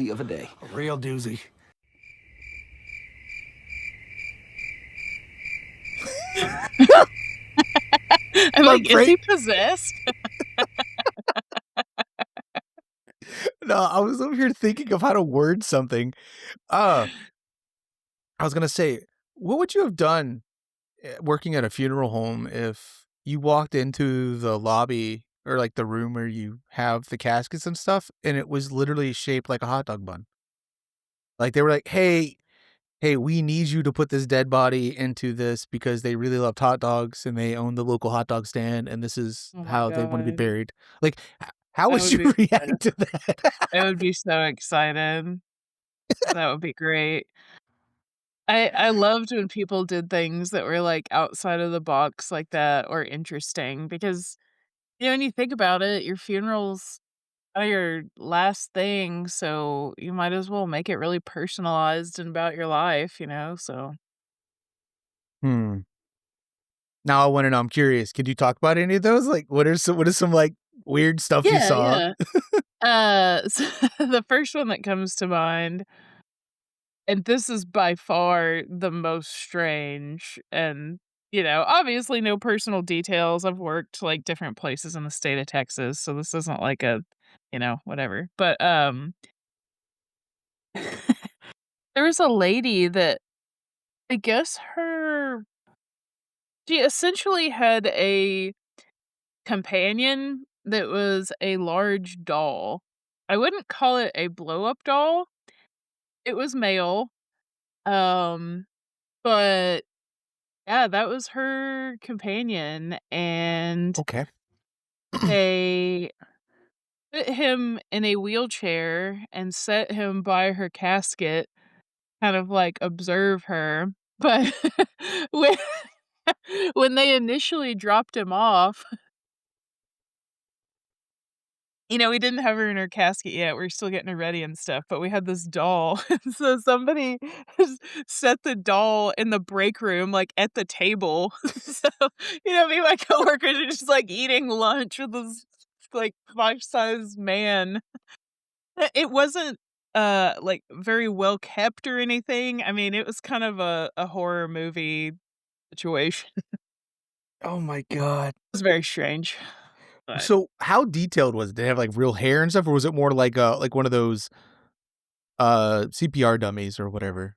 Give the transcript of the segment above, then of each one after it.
doozy of a day. A real doozy. I'm My like, is he possessed? No, I was over here thinking of how to word something. I was gonna say, what would you have done working at a funeral home if you walked into the lobby or like the room where you have the caskets and stuff, and it was literally shaped like a hot dog bun? Like they were like, hey, we need you to put this dead body into this because they really loved hot dogs and they own the local hot dog stand and this is Oh my how they want to be god. buried. Like, how I would would you be react to that? I would be so excited. That would be great. I loved when people did things that were, like, outside of the box like that or interesting because, when you think about it, your funerals are your last thing, so you might as well make it really personalized and about your life, so Hmm. Now I wanna know, I'm curious, could you talk about any of those? Like, what is some, like, weird stuff you Yeah, saw? yeah. So the first one that comes to mind, and this is by far the most strange, and, obviously no personal details. I've worked, like, different places in the state of Texas, so this isn't like a, whatever. But, there was a lady that I guess she essentially had a companion that was a large doll. I wouldn't call it a blow up doll. It was male. Um, but yeah, that was her companion, and Okay. they put him in a wheelchair and set him by her casket, kind of like observe her. But when when they initially dropped him off, we didn't have her in her casket yet, we're still getting her ready and stuff, but we had this doll, and so somebody set the doll in the break room, like, at the table. So, me and my coworkers are just, like, eating lunch with this, like, life-size man. It wasn't, like, very well kept or anything. I mean, it was kind of a horror movie situation. It Oh my god. was very strange, but So, how detailed was it? Did it have, like, real hair and stuff, or was it more like one of those, CPR dummies or whatever?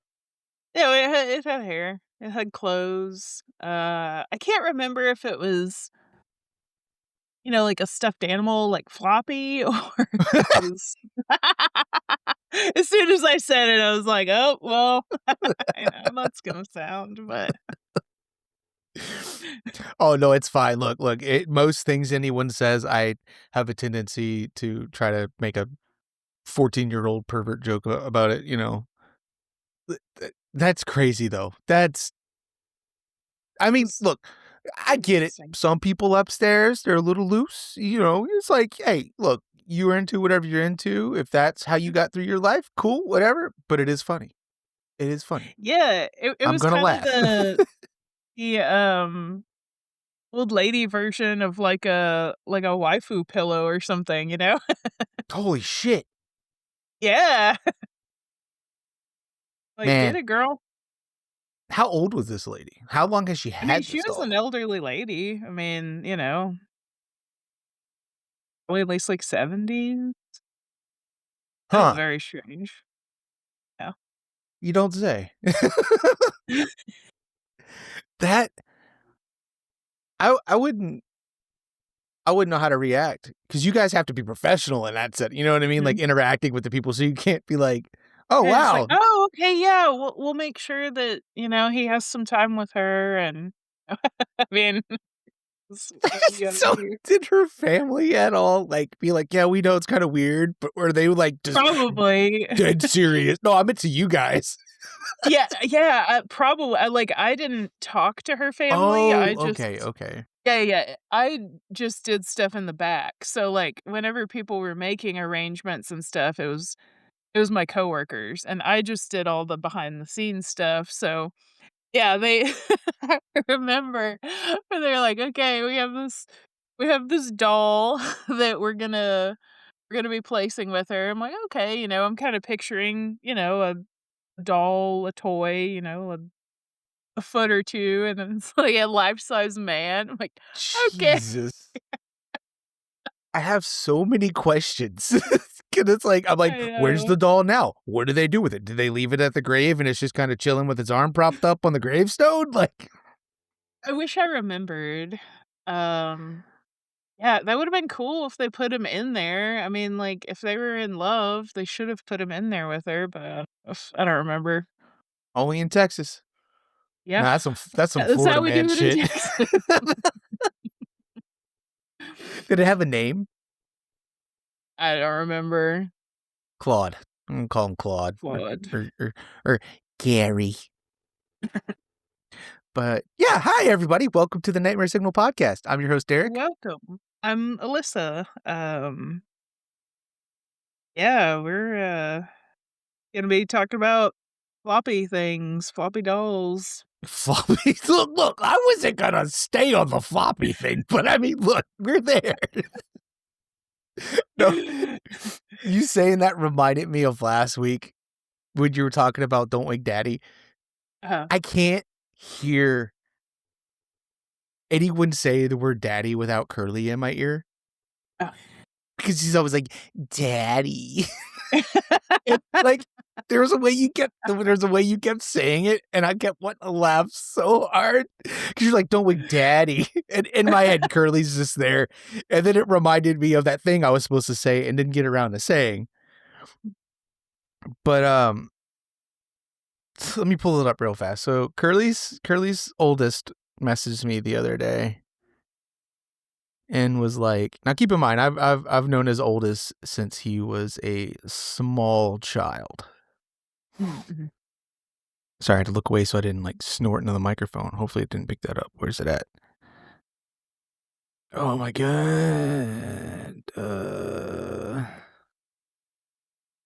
yeah, it had hair. It had clothes. I can't remember if it was, like a stuffed animal like Floppy or if it was as soon as I said it, I was like, "Oh, well, I know how that's gonna sound," but Oh, no, it's fine. Look, most things anyone says, I have a tendency to try to make a 14-year-old pervert joke about it, you know? That's crazy, though. I mean, it's look, I get it. interesting. Some people upstairs, they're a little loose, you know? It's like, "Hey, look, you're into whatever you're into. If that's how you got through your life, cool, whatever." But it is funny. It is funny. Yeah, it I'm was gonna kind of laugh. the old lady version of like a waifu pillow or something, you know? Holy shit, Yeah, like, "Get man. it, girl." How old was this lady? How long has she I mean, had she this was an doll? elderly lady. I mean, probably at least, like, 70s. That was Huh, very strange. Yeah. you don't say. That I wouldn't know how to react because you guys have to be professional in that set, you know what I mean? Like, Mhm. interacting with the people, so you can't be like, "Oh, Yeah, it's like, wow." "Oh, okay, yeah, we'll make sure that, he has some time with her," and I mean, it's what you gotta So, do. did her family at all, like, be like, "Yeah, we know it's kinda weird," but were they, like, just Probably. dead serious? No, I meant to you guys. Yeah, yeah, probably I didn't talk to her family, I Oh, just okay, okay. yeah, yeah, I just did stuff in the back, so, like, whenever people were making arrangements and stuff, it was my coworkers, and I just did all the behind the scenes stuff, so, yeah, they I remember when they're like, "Okay, we have this doll that we're gonna we're gonna be placing with her. I'm like, "Okay," I'm kinda picturing, a doll, a toy, a foot or 2, and then it's like a life-size man. I'm like, "Okay." Jesus. I have so many questions. 'Cause it's like, I'm like, I "Where's know. the doll now? What do they do with it? Did they leave it at the grave and it's just kinda chilling with its arm propped up on the gravestone?" Like, I wish I remembered. Um, yeah, that would've been cool if they put him in there. I mean, like, if they were in love, they should've put him in there with her, but I don't remember. only in Texas. Yeah, Nah, that's some that's Florida how we man do it in shit. Texas. Did it have a name? I don't remember. Claude. I'm gonna call him Claude Flawed. or Gary. But yeah, hi everybody. Welcome to the Nightmare Signal podcast. I'm your host, Derek. Welcome. I'm Alyssa. Yeah, we're, gonna be talking about floppy things, floppy dolls. Floppy. Look, I wasn't gonna stay on the floppy thing, but I mean, look, we're there. No, you saying that reminded me of last week when you were talking about Don't Wake Daddy. Uh-huh. I can't hear anyone say the word daddy without Curly in my ear Oh. because he's always like, Daddy. And, like, there's a way you kept saying it, and I kept wanting to laugh so hard because you're like, "Don't wake daddy." And in my head, Curly's just there, and then it reminded me of that thing I was supposed to say and didn't get around to saying. But, let me pull it up real fast. So Curly's oldest messaged me the other day and was like, now keep in mind, I've known his oldest since he was a small child. Mhm. Sorry, I had to look away so I didn't, like, snort into the microphone. Hopefully, it didn't pick that up. Where's it at? Oh my god.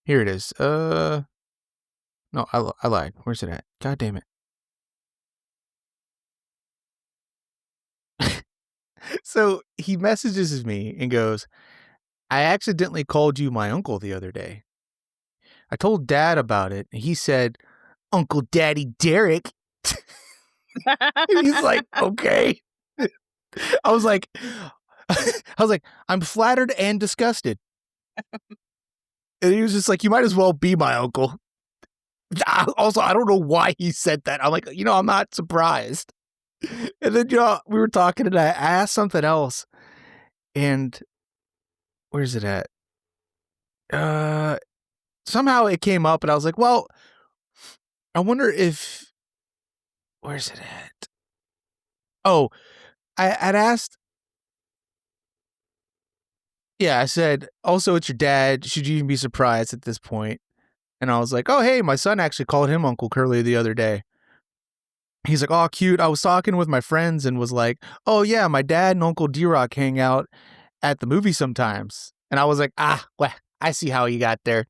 Here it is. No, I lied. Where's it at? God damn it. So, he messages me and goes, "I accidentally called you my uncle the other day. I told Dad about it, and he said, 'Uncle Daddy Derek.'" And he's like, "Okay." I was like "I'm flattered and disgusted." And he was just like, "You might as well be my uncle." Also, I don't know why he said that. I'm like, I'm not surprised. And then, we were talking and I asked something else. And where's it at? Uh, Somehow it came up and I was like, well, I wonder if, where's it at? Oh, I'd asked, yeah, I said, also, it's your dad. Should you even be surprised at this point? And I was like, oh, hey, my son actually called him Uncle Curly the other day. He's like, oh, cute. I was talking with my friends and was like, oh, yeah, my dad and Uncle D-Rock hang out at the movie sometimes. And I was like, well, I see how you got there.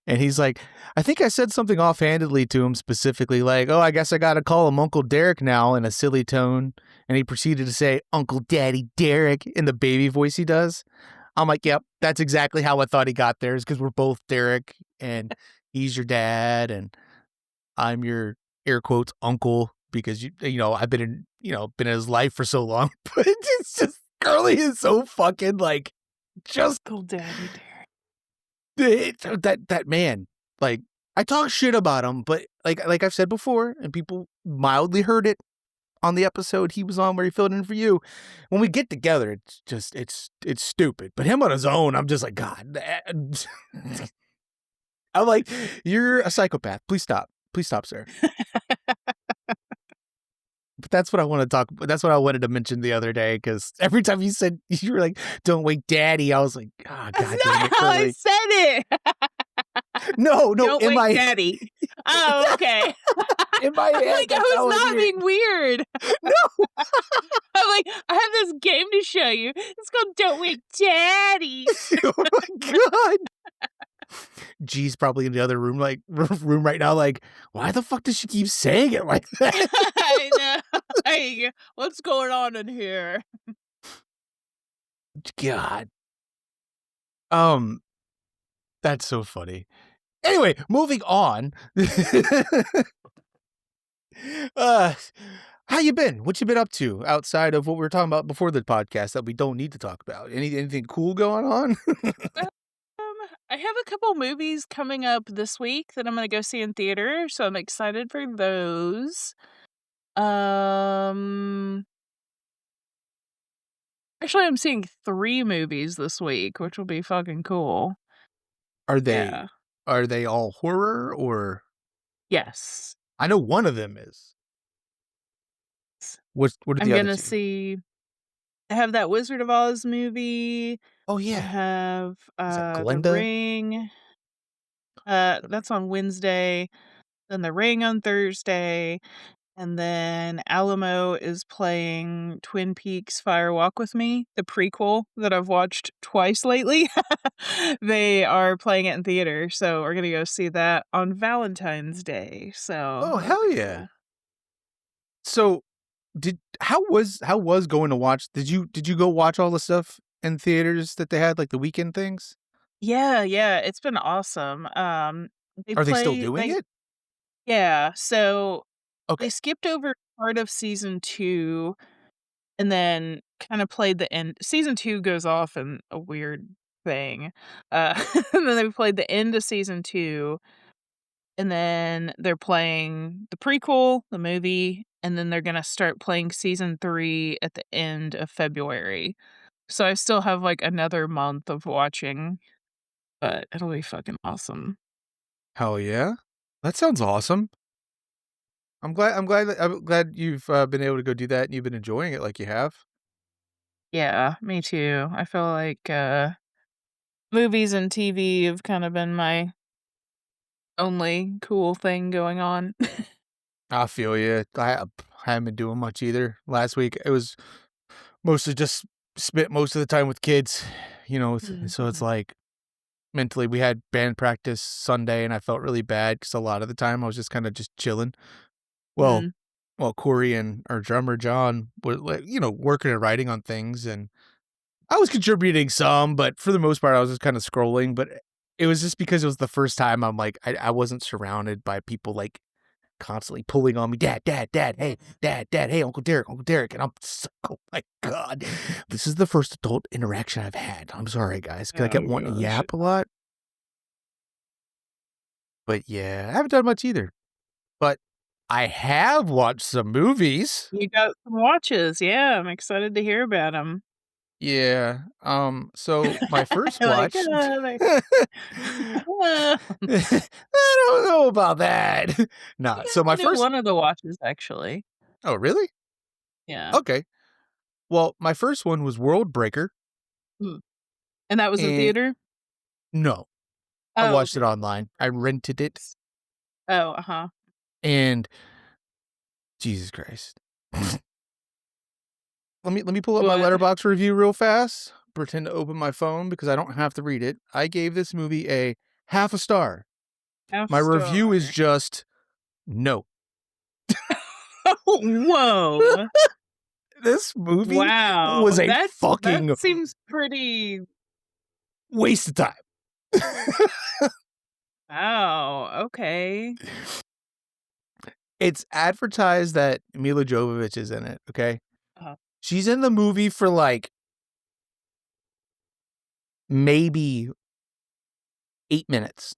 And he's like, I think I said something offhandedly to him specifically, like, oh, I guess I got to call him Uncle Derek now in a silly tone. And he proceeded to say, Uncle Daddy Derek in the baby voice he does. I'm like, yep, that's exactly how I thought he got there is because we're both Derek and he's your dad and I'm your air quotes uncle because I've been in his life for so long. But it's just Curly is so fucking like just Uncle Daddy Derek. that man. Like I talk shit about him, but like I've said before, and people mildly heard it on the episode he was on where he filled in for you. When we get together, it's just it's stupid. But him on his own, I'm just like, God. I'm like, you're a psychopath. Please stop. Please stop, sir. But that's what I want to talk. That's what I wanted to mention the other day because every time you said you were like, "Don't wake daddy," I was like, "Ah, That's God damn not it, how I Curly." said it. No, Don't wake daddy. Oh, okay. in my I'm head, like, I that's how was I not hear it. being weird. No, I'm like, I have this game to show you. It's called Don't Wake Daddy. oh my God. G's probably in the other room, like room right now. Like, why the fuck does she keep saying it like that? I know. Like, what's going on in here? God. Um, that's so funny. Anyway, moving on. Uh, how you been? What you been up to outside of what we were talking about before the podcast that we don't need to talk about? Anything cool going on? Um, I have a couple movies coming up this week that I'm gonna go see in theater, so I'm excited for those. Um, Actually, I'm seeing 3 movies this week, which will be fucking cool. Are they Yeah. are they all horror or Yes. I know one of them is. What are I'm the other gonna 2? see I have that Wizard of Oz movie. Oh, I yeah. have, Is that The Glenda? Ring, that's on Wednesday, then The Ring on Thursday, and then Alamo is playing Twin Peaks: Fire Walk with Me, the prequel that I've watched twice lately. They are playing it in theater, so we're gonna go see that on Valentine's Day, so Oh, that'll hell be yeah. cool. So, did how was going to watch did you go watch all the stuff in theaters that they had, like, the weekend things? Yeah, yeah, it's been awesome. They Are they still play doing they it? Yeah, so they Okay. skipped over part of season 2 and then kinda played the end. Season 2 goes off in a weird thing, and then they played the end of season 2, and then they're playing the prequel, the movie, and then they're gonna start playing season 3 at the end of February. So I still have, like, another month of watching, but it'll be fucking awesome. Hell yeah. That sounds awesome. I'm glad you've, been able to go do that and you've been enjoying it like you have. Yeah, me too. I feel like, movies and TV have kinda been my only cool thing going on. I feel you. I haven't been doing much either. Last week, it was mostly just spent most of the time with kids, so it's Mhm. like mentally we had band practice Sunday and I felt really bad because a lot of the time I was just kinda just chilling. Well Mhm. well, Corey and our drummer, John, were, like, working and writing on things, and I was contributing some, but for the most part, I was just kinda scrolling, but it was just because it was the first time I'm like, I wasn't surrounded by people, like, constantly pulling on me, "Dad, dad, dad, hey, dad, hey, Uncle Derek," and I'm just like, "Oh my god, this is the first adult interaction I've had. I'm sorry, guys," 'cause I Oh kept wanting to gosh. yap a lot, but yeah, I haven't done much either, but I have watched some movies. You got some watches, yeah, I'm excited to hear about 'em. Yeah, so my first Like, watch like, I don't know about that. you Nah, can so my only do first one of the watches, actually. Oh, really? Yeah. Okay. Well, my first one was World Breaker, Mm. And that was in and theater? no, I Oh, watched it okay. online. I rented it, Oh, uh-huh. and Jesus Christ. Let me pull up my What? letterbox review real fast, pretend to open my phone because I don't have to read it. I gave this movie a half a star. Half My review is star. just no. Whoa. This movie Wow, was a that fucking seems pretty. waste of time. Wow, okay. It's advertised that Mila Jovovich is in it, okay? Uh-huh. She's in the movie for, like, maybe 8 minutes.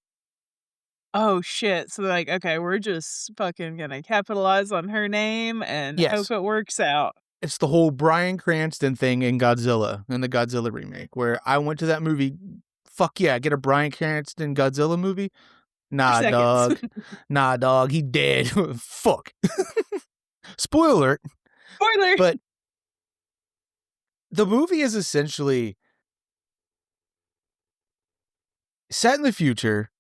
Oh, shit, so, like, okay, we're just fucking gonna capitalize on her name and hope Yes. it works out. It's the whole Bryan Cranston thing in Godzilla, in the Godzilla remake, where I went to that movie, "Fuck yeah, get a Bryan Cranston Godzilla movie? 4 Nah, seconds. dog. Nah, dog, he dead. Fuck." Spoiler alert, Spoiler! but the movie is essentially set in the future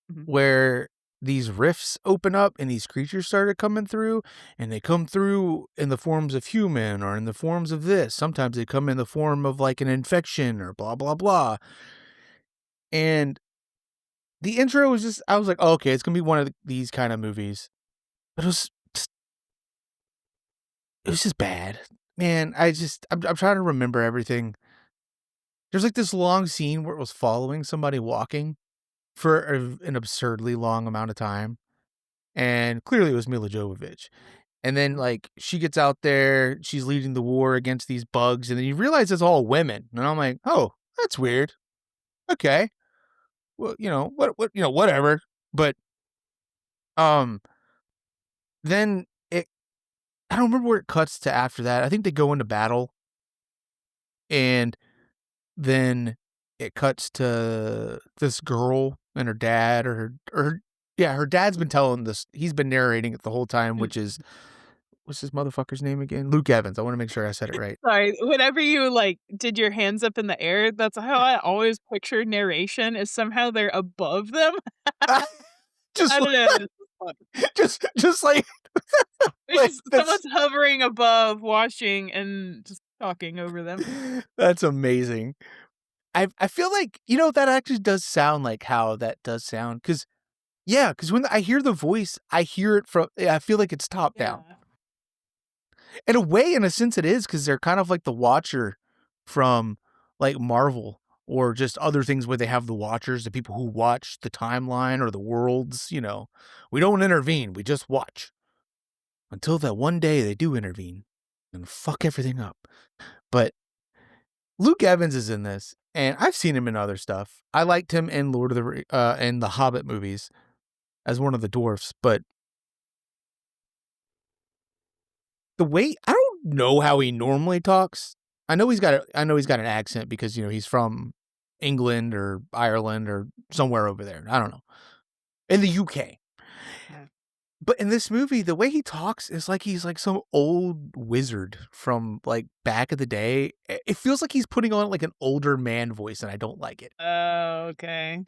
Mhm. where these rifts open up and these creatures started coming through, and they come through in the forms of human or in the forms of this. Sometimes they come in the form of like an infection or blah blah blah. And the intro was just I was like, oh, okay, it's gonna be one of these kind of movies. But it was just bad. Man, I'm trying to remember everything. There's, like, this long scene where it was following somebody walking for an absurdly long amount of time, and clearly it was Mila Jovovich. And then, like, she gets out there, she's leading the war against these bugs, and then you realize it's all women, and I'm like, "Oh, that's weird. Okay. Well, whatever." But, um, then I don't remember where it cuts to after that. I think they go into battle, and then it cuts to this girl and her dad or yeah, her dad's been telling this he's been narrating it the whole time, which is what's this motherfucker's name again? Luke Evans. I wanna make sure I said it right. Sorry, whenever you, like, did your hands up in the air, that's how I always pictured narration is somehow they're above them. Just I li don't know, it's just fun. just like It's like, just that's someone's hovering above, watching, and just talking over them. that's amazing. I feel like, that actually does sound like how that does sound, because when I hear the voice, I hear it from I feel like it's top down. Yeah. In a way, in a sense, it is because 'cause they're kind of like the Watcher from, like, Marvel or just other things where they have the Watchers, the people who watch the timeline or the worlds. We don't intervene, we just watch until that one day they do intervene and fuck everything up. But Luke Evans is in this, and I've seen him in other stuff. I liked him in in the Hobbit movies as one of the dwarfs, but the way I don't know how he normally talks. I know he's got an accent because, he's from England or Ireland or somewhere over there. I don't know. In the UK. Yeah. But in this movie, the way he talks is like he's like some old wizard from like back of the day. It feels like he's putting on like an older man voice and I don't like it. Oh, okay.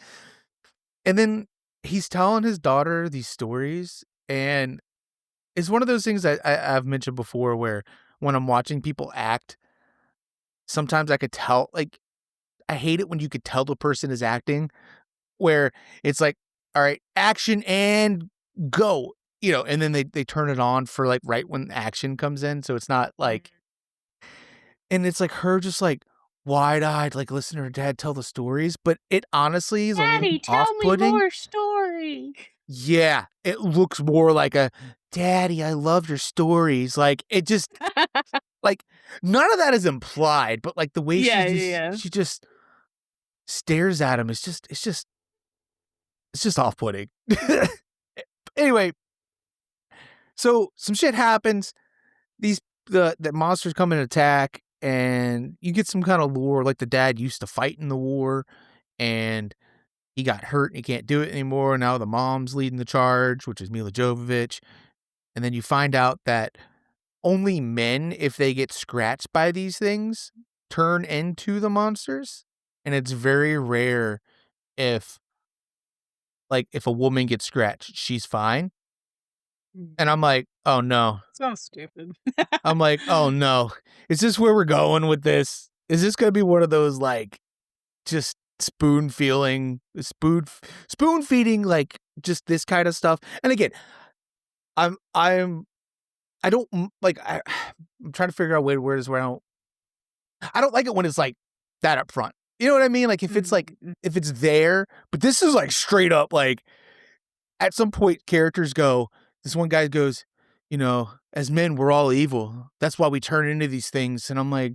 And then he's telling his daughter these stories, and it's one of those things that I've mentioned before where when I'm watching people act, sometimes I could tell, like, I hate it when you could tell the person is acting, where it's like, "All right, action and go," and then they turn it on for, like, right when action comes in, so it's not Mhm. like and it's like her just, like, wide-eyed, like, listening to her dad tell the stories, but it honestly is a little Daddy, tell me off-putting. more story. Yeah, it looks more like a, "Daddy, I love your stories," like, it just like, none of that is implied, but, like, the way Yeah, yeah, yeah. she just stares at him is just it's just off-putting. Anyway, so some shit happens, these the monsters come and attack, and you get some kinda lore, like, the dad used to fight in the war, and he got hurt and he can't do it anymore, now the mom's leading the charge, which is Mila Jovovich, and then you find out that only men, if they get scratched by these things, turn into the monsters, and it's very rare if, like, if a woman gets scratched, she's fine, Mm. and I'm like, "Oh, no." Sounds stupid. I'm like, "Oh, no. Is this where we're going with this? Is this gonna be one of those, like, just spoon feeding, like, just this kinda stuff?" And again, I'm I don't like, I'm trying to figure out a way to word this where I don't like it when it's, like, that up front. You know what I mean? Like, if it's, like Mhm. if it's there, but this is, like, straight up, like, at some point, characters go this one guy goes, "As men, we're all evil. That's why we turn into these things," and I'm like,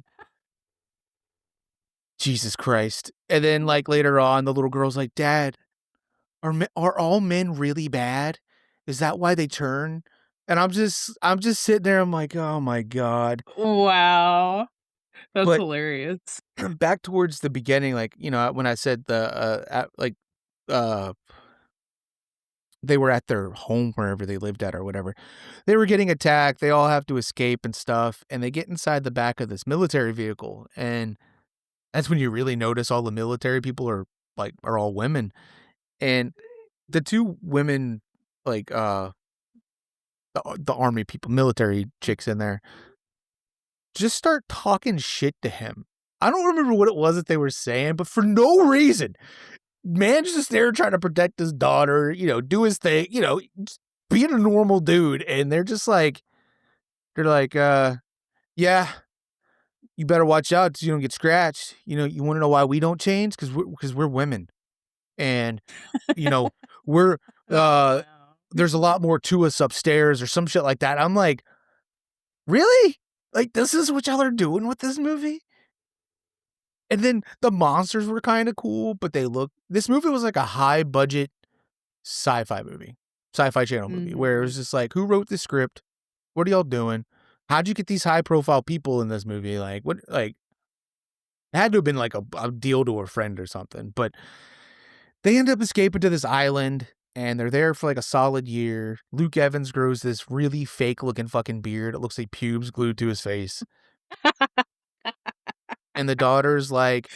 "Jesus Christ." And then, like, later on, the little girl's like, "Dad, are all men really bad? Is that why they turn?" And I'm just sitting there, I'm like, "Oh my god." Wow, that's But hilarious. back towards the beginning, like, when I said uh, they were at their home wherever they lived at or whatever, they were getting attacked, they all have to escape and stuff, and they get inside the back of this military vehicle, and that's when you really notice all the military people are all women, and the 2 women, like, the army people, military chicks in there, just start talking shit to him. I don't remember what it was that they were saying, but for no reason, man's just there trying to protect his daughter, do his thing, just being a normal dude, and they're like, "Yeah, You better watch out so you don't get scratched. You wanna know why we don't change? 'Cause we're women, and, you know, we're, Oh, uh no. there's a lot more to us upstairs or some shit like that. I'm like, "Really? Like, this is what y'all are doing with this movie?" And then the monsters were kinda cool, but this movie was like a high budget sci-fi movie, Sci-Fi Channel movie, where it Mhm. was just like, "Who wrote this script? What are y'all doing? How'd you get these high profile people in this movie?" Like, what it had to have been like a deal to a friend or something, but they end up escaping to this island, and they're there for like a solid year. Luke Evans grows this really fake looking fucking beard. It looks like pubes glued to his face. And the daughter's like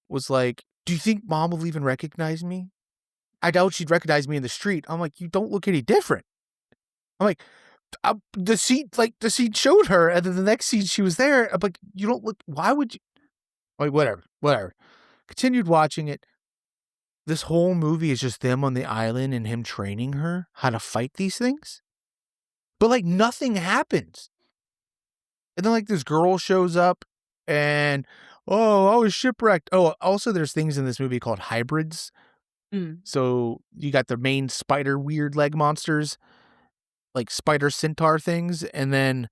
was like, "Do you think mom will even recognize me? I doubt she'd recognize me in the street." I'm like, "You don't look any different." I'm like, the scene showed her, and then the next scene she was there. I'm like, "You don't look. Why would you?" Like, whatever, whatever. Continued watching it. This whole movie is just them on the island and him training her how to fight these things. But like nothing happens. And then like this girl shows up and oh, I was shipwrecked. Oh, also there's things in this movie called hybrids. Mm. So you got the main spider weird leg monsters, like spider centaur things, and then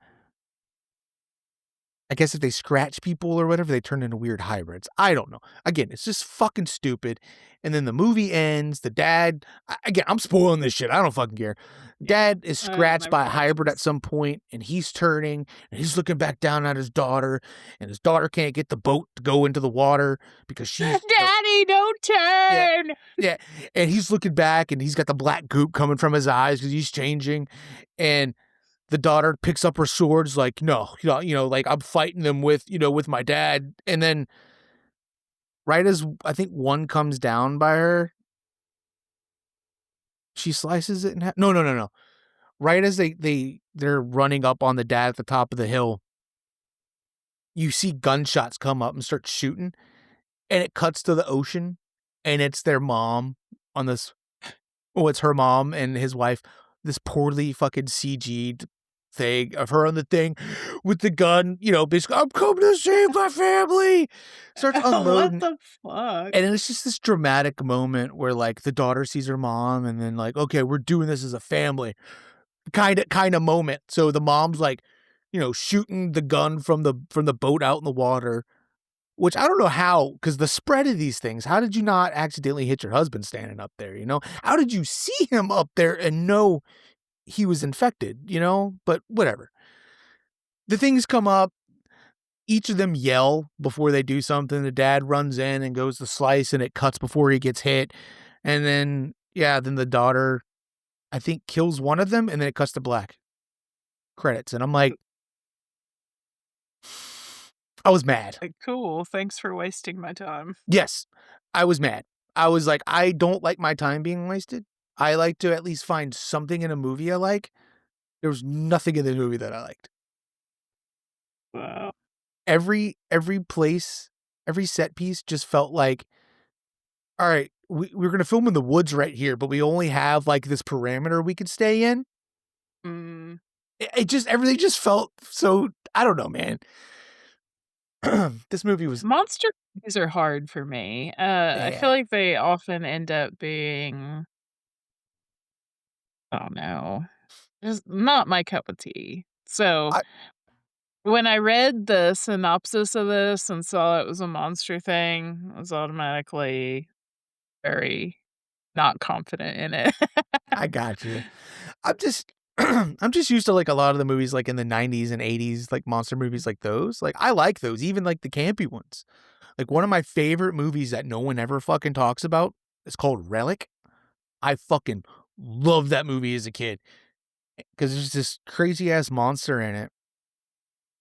I guess if they scratch people or whatever, they turn into weird hybrids. I don't know. Again, it's just fucking stupid. And then the movie ends. The dad, again, I'm spoiling this shit. I don't fucking care. Yeah, Dad is I don't scratched have by a hybrid at patience. some point, and he's turning, and he's looking back down at his daughter, and his daughter can't get the boat to go into the water because Daddy, don't yeah, turn! yeah. And he's looking back, and he's got the black goop coming from his eyes because he's changing, and the daughter picks up her swords like, "No, like, I'm fighting them with my dad." And then right as I think one comes down by her, she slices it in half. No, no, no, no. Right as they're running up on the dad at the top of the hill, you see gunshots come up and start shooting, and it cuts to the ocean, and it's their mom on this it's her mom and his wife, this poorly fucking CG'd thing of her on the thing with the gun, basically, "I'm coming to save my family," starts What unloading, the fuck? and it's just this dramatic moment where, like, the daughter sees her mom and then, like, "Okay, we're doing this as a family," kinda moment. So the mom's, like, shooting the gun from the boat out in the water, which I don't know how, because the spread of these things, how did you not accidentally hit your husband standing up there, you know? How did you see him up there and know he was infected, you know? But whatever. The things come up, each of them yell before they do something. The dad runs in and goes to slice, and it cuts before he gets hit. And then, yeah, then the daughter, I think, kills one of them, and then it cuts to black credits. And I'm like, I was mad. Like, cool, thanks for wasting my time. Yes, I was mad. I was like, I don't like my time being wasted. I like to at least find something in a movie I like. There was nothing in the movie that I liked. Wow. Every place, every set piece just felt like, all right, we're gonna film in the woods right here, but we only have like this parameter we could stay in. Mm. It just everything just felt so, I don't know, man. This movie was Monster movies are hard for me. I feel yeah. like they often end up being, I don't know, just not my cup of tea. So, I when I read the synopsis of this and saw it was a monster thing, I was automatically very not confident in it. I got you. I'm just I'm just used to like a lot of the movies like in the 90s and 80s, like monster movies like those. Like I like those, even like the campy ones. Like one of my favorite movies that no one ever fucking talks about is called Relic. I fucking love that movie as a kid because there's this crazy ass monster in it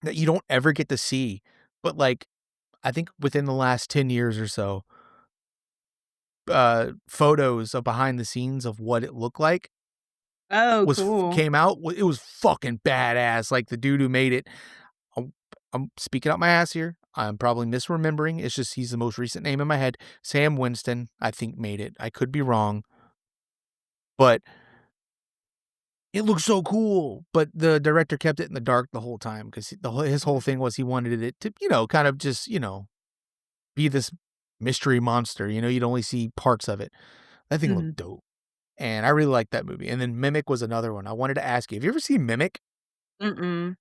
that you don't ever get to see. But like I think within the last 10 years or so, photos of behind the scenes of what it looked like Oh, was cool. came out. It was fucking badass. Like the dude who made it, I'm, I'm speaking out my ass here. I'm probably misremembering. It's just he's the most recent name in my head. Sam Winston, I think, made it. I could be wrong, but it looks so cool, but the director kept it in the dark the whole time 'cause his whole Mhm, thing was he wanted it to, kind of just, be this mystery monster, you'd only see parts of it. That thing looked mhm. dope, and I really liked that movie, and then Mimic was another one. I wanted to ask you, have you ever seen Mimic? Mm-mm.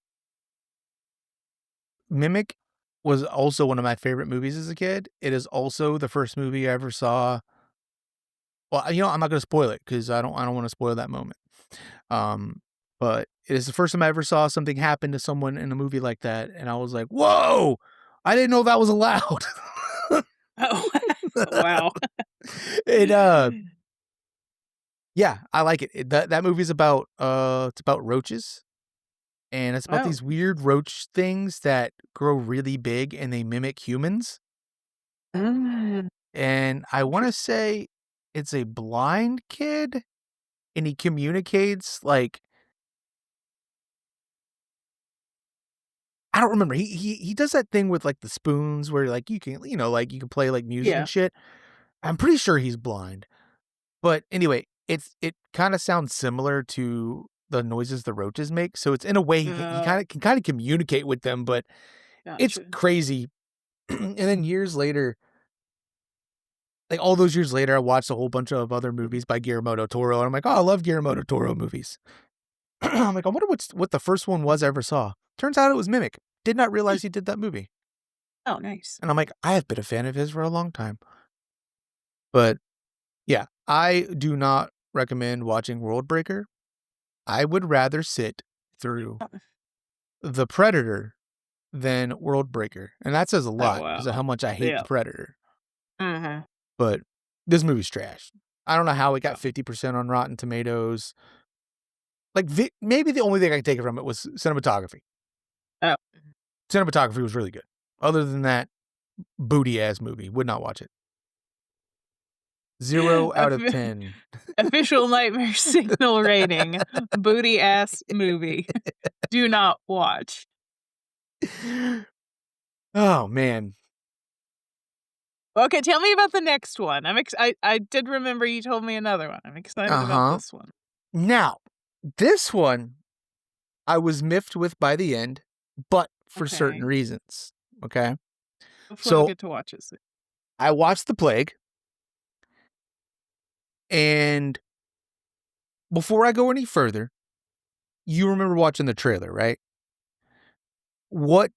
Mimic was also one of my favorite movies as a kid. It is also the first movie I ever saw. Well, I'm not gonna spoil it because I don't wanna spoil that moment. Um, but it is the first time I ever saw something happen to someone in a movie like that, and I was like, "Whoa! I didn't know that was allowed." Oh, wow. It, yeah, I like it. That movie's about, it's about roaches, and it's about Oh, these weird roach things that grow really big and they mimic humans, mm, and I wanna interest say it's a blind kid, and he communicates, like, I don't remember. He does that thing with, like, the spoons where, like, you can play, like, music yeah, and shit. I'm pretty sure he's blind. But anyway, it kinda sounds similar to the noises the roaches make, so it's in a way he uh, kinda communicate with them, but it's gotcha. crazy. And then years later, like, all those years later, I watched a whole bunch of other movies by Guillermo del Toro, and I'm like, "Oh, I love Guillermo del Toro movies." I'm like, "I wonder what the first one was I ever saw." Turns out it was Mimic. Did not Hmm, realize he did that movie. oh, nice. And I'm like, "I have been a fan of his for a long time." But, yeah, I do not recommend watching World Breaker. I would rather sit through Oh, The Predator than World Breaker, and that says a oh, lot because of wow. how much I hate Yeah, The Predator, mhm, but this movie's trash. I don't know how it yeah. got 50% on Rotten Tomatoes. Like, maybe the only thing I can take it from it was cinematography. Oh, Cinematography was really good. Other than that, booty ass movie, would not watch it. 0 out of offi 10. official Nightmare Signal rating, booty ass movie. Do not watch. Oh, man. Okay, tell me about the next one. I did remember you told me another one. I'm excited about Uh-huh. this one. Now, this one I was miffed with by the end, but for certain Okay. reasons, okay? Hopefully I'll So, get to watch it soon. I watched The Plague, and before I go any further, you remember watching the trailer, right? What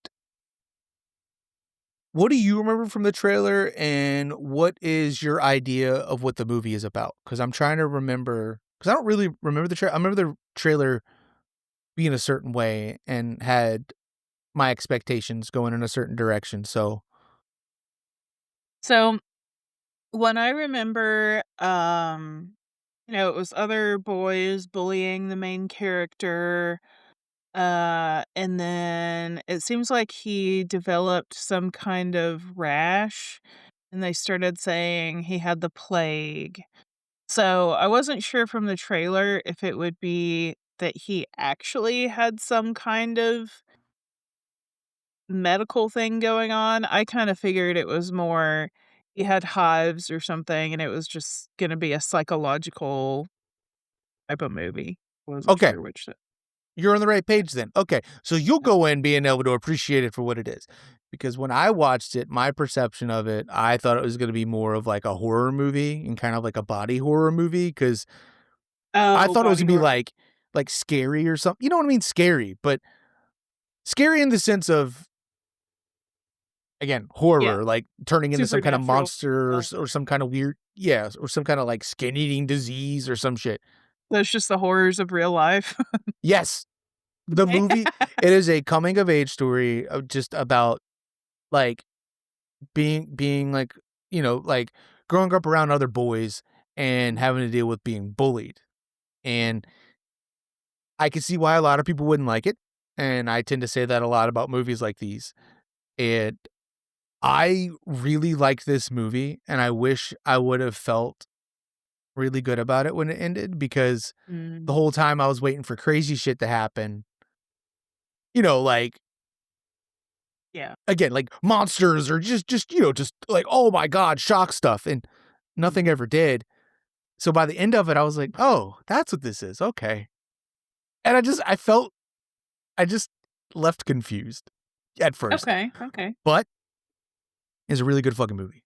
what do you remember from the trailer, and what is your idea of what the movie is about? Because 'Cause I'm trying to remember, because I don't really remember the trailer. I remember the trailer being a certain way and had my expectations going in a certain direction, so So, when I remember, it was other boys bullying the main character, and then it seems like he developed some kind of rash, and they started saying he had the plague. So, I wasn't sure from the trailer if it would be that he actually had some kind of medical thing going on. I kinda figured it was more he had hives or something, and it was just gonna be a psychological type of movie. Wasn't okay. sure which to You're on the right yeah, page then. Okay. So you'll yeah. go in being able to appreciate it for what it is. Because when I watched it, my perception of it, I thought it was gonna be more of like a horror movie and kind of like a body horror movie. Because I Oh, thought it was body gonna be horror. like scary or something. You know what I mean? Scary, but scary in the sense of, again, Yeah, horror, like turning into some kind of supernatural. monster or Uh, or some kind of weird, yeah, or some kinda like skin-eating disease or some shit. that's just the horrors of real life. Yes. The Okay. movie, it is a coming of age story of just about, like, being like, like growing up around other boys and Mhm, having to deal with being bullied. And I can see why a lot of people wouldn't like it. And I tend to say that a lot about movies like these. And I really liked this movie, and I wish I would have felt really good about it when it ended because the mm, whole time I was waiting for crazy shit to happen. Like, yeah, again, like monsters or just like, oh my god, shock stuff, and mhm. nothing ever did. So by the end of it, I was like, "Oh, that's what this is, okay." And I just left confused at first, Okay, okay. but it's a really good fucking movie.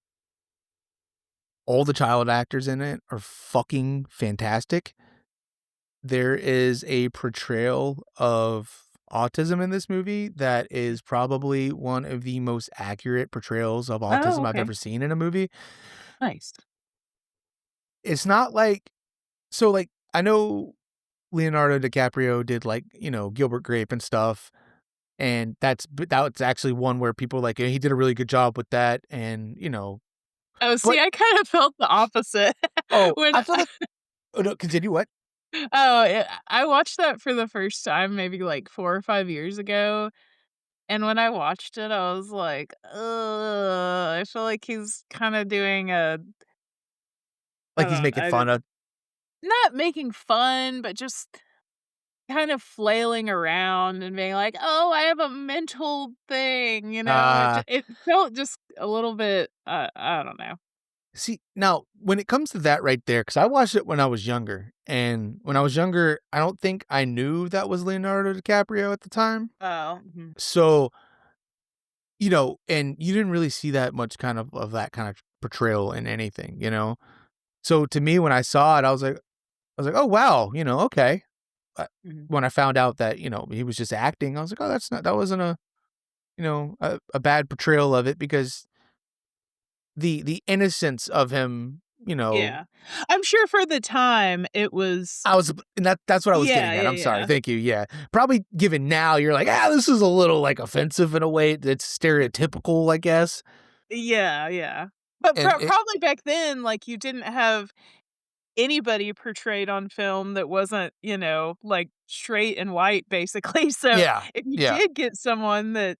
All the child actors in it are fucking fantastic. There is a portrayal of autism in this movie that is probably one of the most accurate portrayals of Oh, autism I've okay. ever seen in a movie. Nice. It's not like so, like, I know Leonardo DiCaprio did, like, Gilbert Grape and stuff, and that's actually one where people are like, "Yeah, he did a really good job with that," and, Oh, see, but I kind of felt the opposite oh, when I feel like oh, no, continue, what? oh, yeah, I watched that for the first time maybe, like, 4 or 5 years ago, and when I watched it, I was like, "Ugh," I feel like he's kinda doing a I Like, he's don't making I d fun of not making fun, but just kind of flailing around and being like, "Oh, I have a mental thing," you know? uh It felt just a little bit, I don't know. See, now when it comes to that right there, because I watched it when I was younger, and when I was younger, I don't think I knew that was Leonardo DiCaprio at the time. Oh, mhm, So, and you didn't really see that much of that kind of portrayal in anything. So to me, when I saw it, I was like, oh wow, okay. Uh, mhm. When I found out that, he was just acting, I was like, oh, that wasn't a bad portrayal of it because the innocence of him, Yeah. I'm sure for the time it was and that's what I was yeah, getting at, yeah, I'm sorry, yeah. thank you, yeah. Probably given now, you're like, this is a little, like, offensive in a way that's stereotypical, I guess, Yeah, yeah. But and it probably back then, like, you didn't have anybody portrayed on film that wasn't, like, straight and white, basically, so yeah, if you yeah, did get someone that,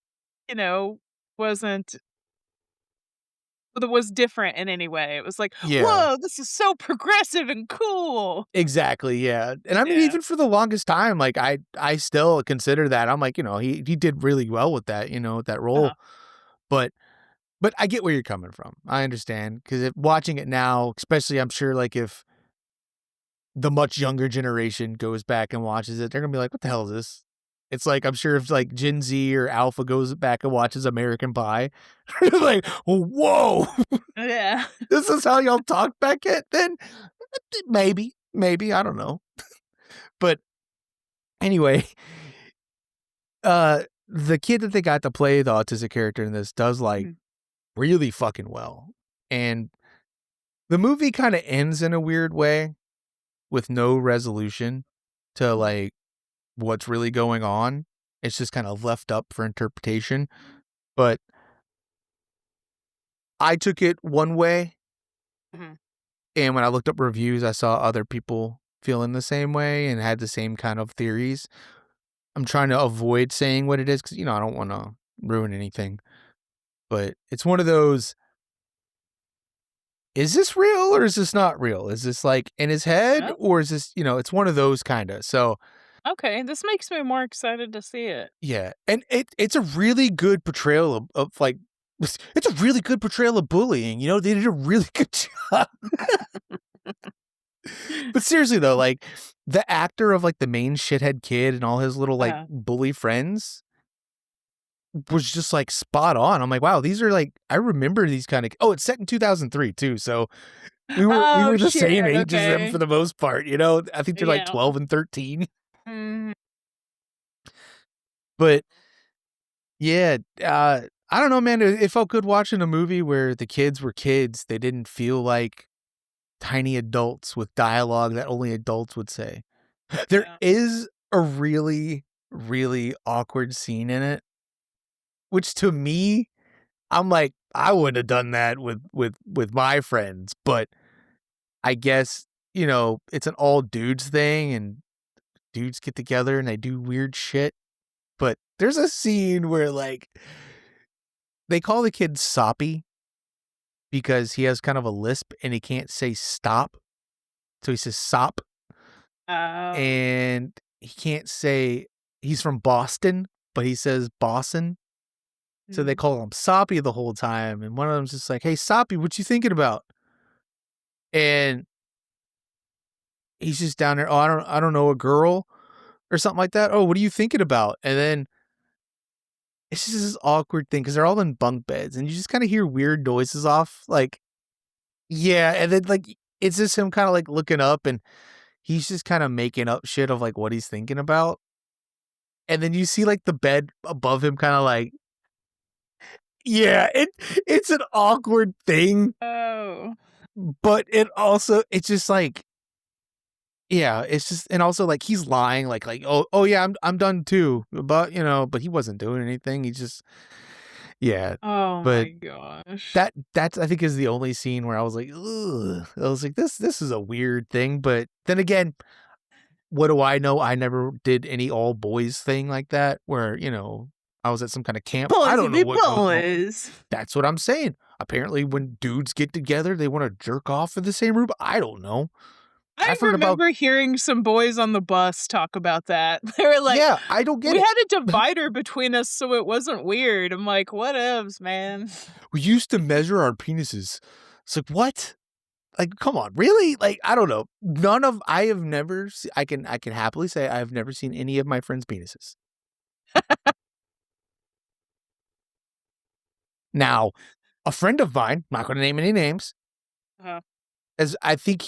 you know, wasn't that was different in any way, it was like, yeah, "Whoa, this is so progressive and cool." exactly, yeah, and I mean, Yeah. even for the longest time, like, I still consider that, I'm like, he did really well with that, with that Uh-huh. role, but I get where you're coming from, I understand, 'cause watching it now, especially, I'm sure, like, if the much younger generation goes back and watches it, they're gonna be like, "What the hell is this?" It's like, I'm sure if, like, Gen Z or Alpha goes back and watches American Pie, they're like, "Whoa, Yeah. this is how y'all talk back then?" Maybe, I don't know. But anyway, the kid that they got to play the autistic character in this does, like, Mhm, really fucking well, and the movie kinda ends in a weird way with no resolution to, mhm, like, what's really going on. It's just kind of left up for interpretation, but I took it one way, mhm. and when I looked up reviews, I saw other people feeling the same way and had the same kind of theories. I'm trying to avoid saying what it is because I don't wanna ruin anything, but it's one of those, "Is this real or is this not real? Is this, like, in his head Oh, or is this" it's one of those kinda, so okay, this makes me more excited to see it. yeah, and it's a really good portrayal like it's a really good portrayal of bullying, they did a really good job. But seriously though, like, the actor of, like, the main shithead kid and all his little, like, Uh, bully friends was just, like, spot on. I'm like, "Wow, these are, like" I remember these kinda oh, it's set in 2003 too, so we oh, were the shit, same age as them for okay. the most part. I think they're, like, Yeah. 12 and 13. Mhm. But yeah, I don't know, man, it felt good watching a movie where the kids were kids. They didn't feel like tiny adults with dialogue that only adults would say. There Yeah. is a really, really awkward scene in it, which to me, I'm like, I wouldn't have done that with my friends, but I guess, it's an all dudes thing and dudes get together and they do weird shit. But there's a scene where, like, they call the kid Soppy because he has kind of a lisp and he can't say stop. So he says sop, Oh. and he can't say he's from Boston, but he says Boston. So they Mhm. call him Soppy the whole time. And one of them's just like, "Hey, Soppy, what you thinking about?" And he's just down there. "Oh, I don't know, a girl." or something like that. "Oh, what are you thinking about?" And then it's just this awkward thing because 'cause they're all in bunk beds, and you just kinda hear weird noises off, like yeah, and then, like, it's just him kinda, like, looking up, and he's just kinda making up shit of, like, what he's thinking about, and then you see, like, the bed above him kinda, like yeah, it's an awkward thing, Oh. but it's just, like yeah, it's just and also, like, he's lying, "Oh, yeah, I'm done too," but he wasn't doing anything, he just yeah, Oh but my gosh. that's I think is the only scene where I was like, "Ugh." I was like, "This is a weird thing," but then again, what do I know? I never did any all boys thing like that where, I was at some kinda camp. I Boys will don't know be what goes on. boys. That's what I'm saying. Apparently, when dudes get together, they wanna jerk off in the same room. I don't know. I I've heard about remember hearing some boys on the bus talk about that. They were like, yeah, I don't get "We it. had a divider between us so it wasn't weird." I'm like, "Whatevs, man." We used to measure our penises. It's like, "What?" Like, come on, really? Like, I don't know. None of I have never se I can happily say I have never seen any of my friends' penises. Now, a friend of mine, not gonna name any names, Uh, as I think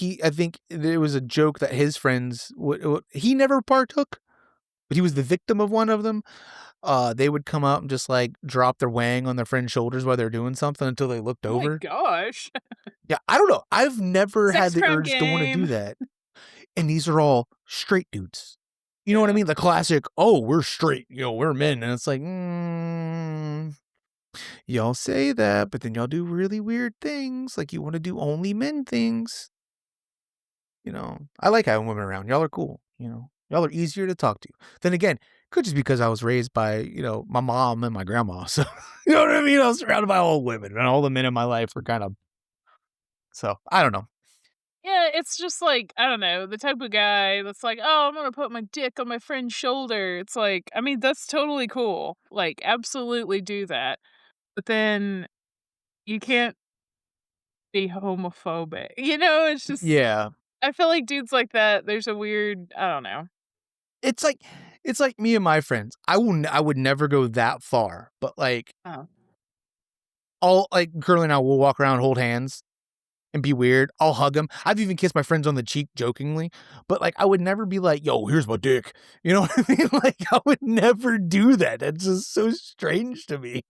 there was a joke that his friends would he never partook, but he was the victim of one of them. They would come up and just, like, drop their wang on their friend's shoulders while they're doing something until they looked oh my over. gosh. Yeah, I don't know. I've never had Sex the crime urge to wanna do game. that, and these are all straight dudes. You know what I Yeah. mean? The classic, "Oh, we're straight, we're men," and it's like, y'all say that, but then y'all do really weird things, like you wanna do only men things." I like having women around. Y'all are cool, Y'all are easier to talk to. Then again, could just because I was raised by, my mom and my grandma. So, you know what I mean? I was surrounded by all women and all the men in my life were kind of so I don't know. Yeah, it's just like, I don't know, the type of guy that's like, "Oh, I'm gonna put my dick on my friend's shoulder." It's like, I mean, that's totally cool. Like, absolutely do that. But then you can't be homophobic. It's just Yeah. I feel like dudes like that, there's a weird I don't know. It's like it's like me and my friends. I would never go that far, but like Oh. all like Curly and I will walk around, hold hands, and be weird. I'll hug them. I've even kissed my friends on the cheek jokingly, but, like, I would never be like, "Yo, here's my dick." You know what I mean? Like, I would never do that. That's just so strange to me.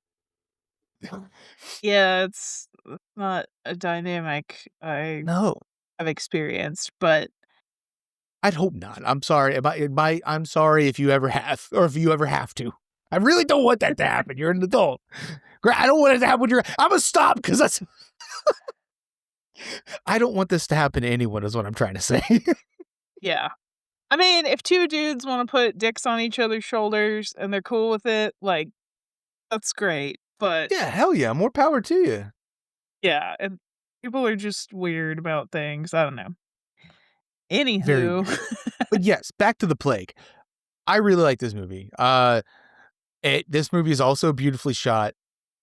Yeah, it's not a dynamic I No, have experienced, but I'd hope not. I'm sorry. I'm sorry if you ever have or if you ever have to. I really don't want that to happen. You're an adult. I don't want it to happen when you're Imma stop because that's I don't want this to happen to anyone is what I'm trying to say. yeah. I mean, if 2 dudes wanna put dicks on each other's shoulders and they're cool with it, like, that's great, but Yeah, hell yeah, more power to you. yeah, and people are just weird about things, I don't know. Very Anywho, weird. But yes, back to The Plague. I really like this movie. This movie is also beautifully shot.